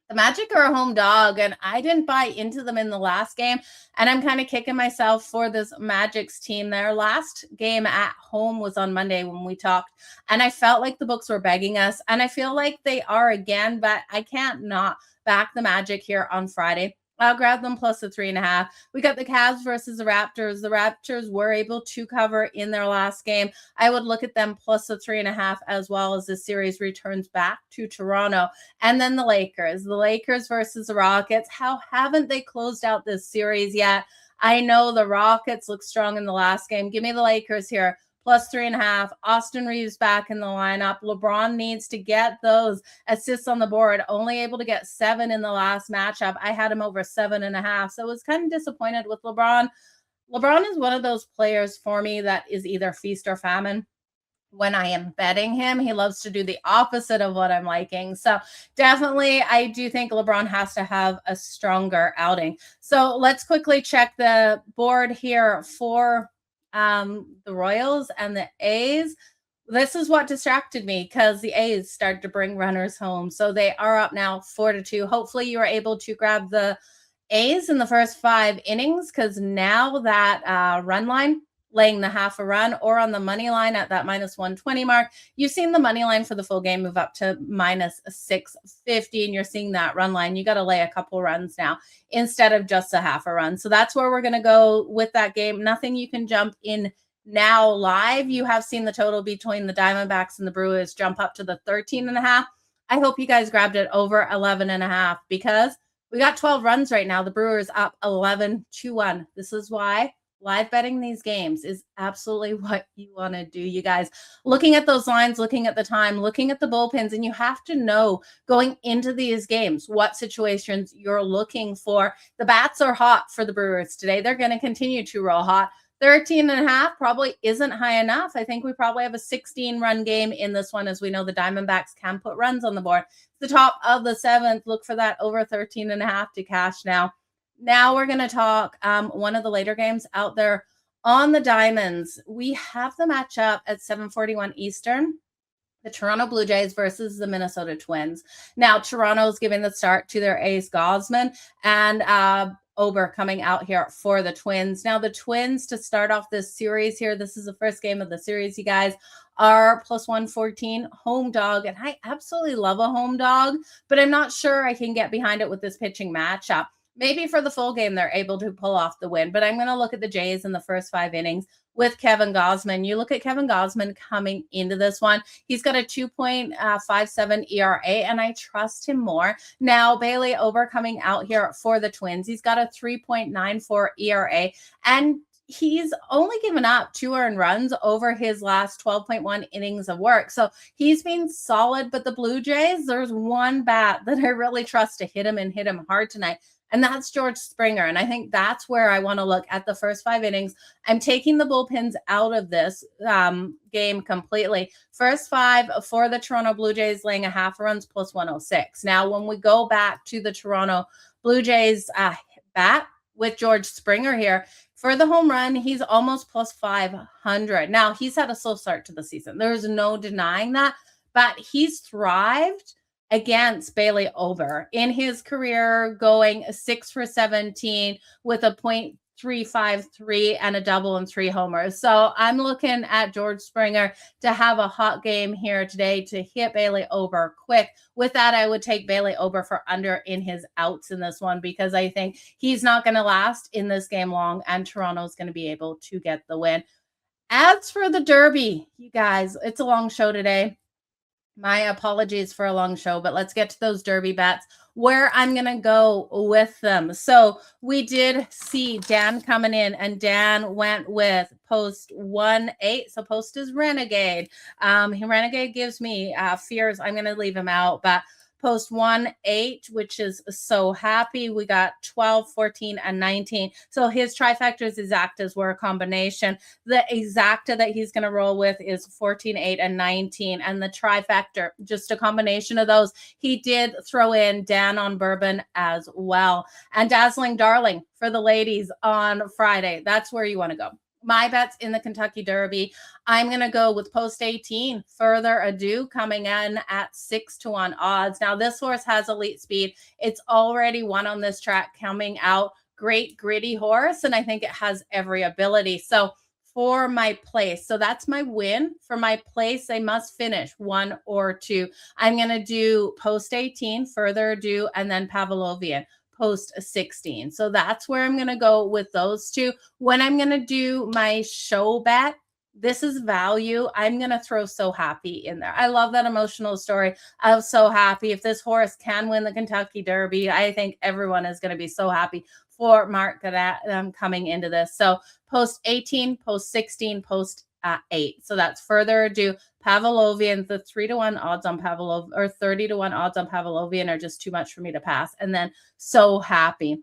The Magic are a home dog, and I didn't buy into them in the last game, and I'm kind of kicking myself for this Magic's team. Their last game at home was on Monday when we talked, and I felt like the books were begging us, and I feel like they are again, but I can't not back the Magic here on Friday. I'll grab them plus the 3.5. We got the Cavs versus the Raptors. The Raptors were able to cover in their last game. I would look at them plus the 3.5 as well as the series returns back to Toronto. And then the Lakers. The Lakers versus the Rockets. How haven't they closed out this series yet? I know the Rockets look strong in the last game. Give me the Lakers here. Plus 3.5. Austin Reeves back in the lineup. LeBron needs to get those assists on the board. Only able to get 7 in the last matchup. I had him over 7.5. So I was kind of disappointed with LeBron. LeBron is one of those players for me that is either feast or famine. when I am betting him. He loves to do the opposite of what I'm liking. So definitely, I do think LeBron has to have a stronger outing. So let's quickly check the board here for the Royals and the A's. This is what distracted me because the A's started to bring runners home. So they are up now 4-2. Hopefully you are able to grab the A's in the first 5 innings because now that run line laying the half a run or on the money line at that minus 120 mark, you've seen the money line for the full game move up to minus 650, and you're seeing that run line. You got to lay a couple runs now instead of just a half a run. So that's where we're going to go with that game. Nothing you can jump in now live. You have seen the total between the Diamondbacks and the Brewers jump up to the 13.5. I hope you guys grabbed it over 11.5 because we got 12 runs right now. The Brewers up 11-1. This is why live betting these games is absolutely what you want to do, you guys. Looking at those lines, looking at the time, looking at the bullpens, and you have to know going into these games what situations you're looking for. The bats are hot for the Brewers today. They're going to continue to roll hot. 13.5 probably isn't high enough. I think we probably have a 16-run game in this one, as we know the Diamondbacks can put runs on the board. The top of the 7th, look for that over 13.5 to cash now. Now we're going to talk one of the later games out there on the Diamonds. We have the matchup at 7:41 Eastern. The Toronto Blue Jays versus the Minnesota Twins. Now, Toronto's giving the start to their ace Gosman and Ober coming out here for the Twins. Now, the Twins, to start off this series here, this is the first game of the series, you guys, are plus 114 home dog. And I absolutely love a home dog, but I'm not sure I can get behind it with this pitching matchup. Maybe for the full game, they're able to pull off the win, but I'm going to look at the Jays in the first 5 innings with Kevin Gosman. You look at Kevin Gosman coming into this one. He's got a 2.57 ERA, and I trust him more. Now, Bailey Ober coming out here for the Twins. He's got a 3.94 ERA, and he's only given up 2 earned runs over his last 12.1 innings of work. So he's been solid, but the Blue Jays, there's one bat that I really trust to hit him and hit him hard tonight. And that's George Springer. And I think that's where I want to look at the first 5 innings. I'm taking the bullpens out of this game completely. First 5 for the Toronto Blue Jays, laying a half runs plus 106. Now, when we go back to the Toronto Blue Jays bat with George Springer here, for the home run, he's almost plus 500. Now, he's had a slow start to the season. There's no denying that, but he's thrived against Bailey Ober in his career, going 6 for 17 with a .353 and a double and 3 homers. So I'm looking at George Springer to have a hot game here today to hit Bailey Ober quick. With that, I would take Bailey Ober for under in his outs in this one because I think he's not going to last in this game long, and Toronto's going to be able to get the win. As for the Derby, you guys, it's a long show today. My apologies for a long show, but let's get to those Derby bets where I'm going to go with them. So we did see Dan coming in, and Dan went with post 1-8. So post is Renegade. Renegade gives me fears. I'm going to leave him out, but post 1-8, which is so happy. We got 12, 14, and 19. So his trifectas, exactas were a combination. The exacta that he's going to roll with is 14, 8, and 19. And the trifecta, just a combination of those. He did throw in Dan on Bourbon as well. And Dazzling Darling for the ladies on Friday. That's where you want to go. My bets in the Kentucky Derby, I'm going to go with post 18, Further Ado, coming in at 6-1 odds. Now, this horse has elite speed. It's already won on this track coming out. Great gritty horse, and I think it has every ability. So for my place, so that's my win. For my place, I must finish 1 or 2. I'm going to do post 18, Further Ado, and then Pavlovian. Post 16. So that's where I'm going to go with those 2. When I'm going to do my show bet, this is value. I'm going to throw So Happy in there. I love that emotional story of So Happy. If this horse can win the Kentucky Derby, I think everyone is going to be so happy for Mark that coming into this. So post 18, post 16, post 8. So that's Further Ado. Pavlovian, the 3-1 odds on Pavlov, or 30-1 odds on Pavlovian are just too much for me to pass. And then So Happy.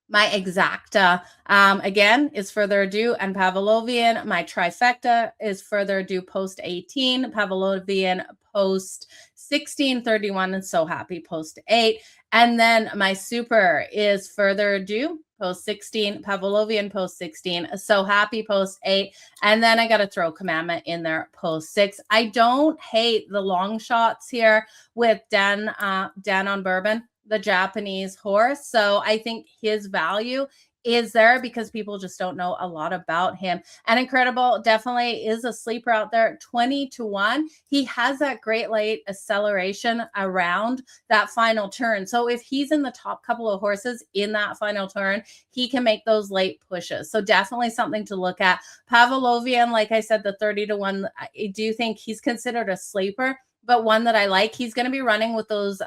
My exacta, again, is further ado and Pavlovian. My trifecta is further ado post 18, Pavlovian post 16, 31, and so happy post 8. And then my super is further ado post 16, Pavlovian post 16, so happy post 8. And then I got to throw commandment in there post 6. I don't hate the long shots here with Dan on Bourbon, the Japanese horse. So I think his value is there because people just don't know a lot about him. And Incredible definitely is a sleeper out there, 20-1. He has that great late acceleration around that final turn. So if he's in the top couple of horses in that final turn, he can make those late pushes. So definitely something to look at. Pavlovian, like I said, the 30-1, I do think he's considered a sleeper, but one that I like. He's going to be running with those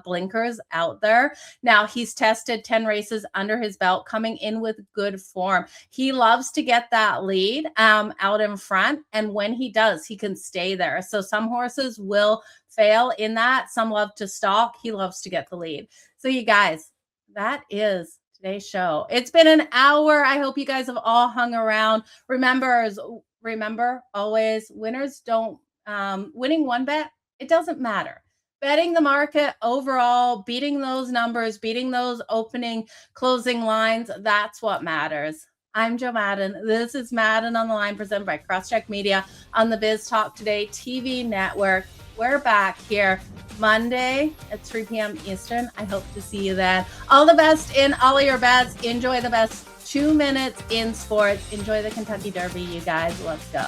blinkers out there. Now, he's tested 10 races under his belt, coming in with good form. He loves to get that lead out in front, and when he does, he can stay there. So some horses will fail in that. Some love to stalk. He loves to get the lead. So you guys, that is today's show. It's been an hour. I hope you guys have all hung around. Remember always, winners don't winning one bet, it doesn't matter. Betting the market overall, beating those numbers, beating those opening, closing lines, that's what matters. I'm Jo Madden. This is Madden on the Line, presented by Crosscheck Media on the Biz Talk Today TV network. We're back here Monday at 3 p.m. Eastern. I hope to see you then. All the best in all of your bets. Enjoy the best 2 minutes in sports. Enjoy the Kentucky Derby, you guys. Let's go.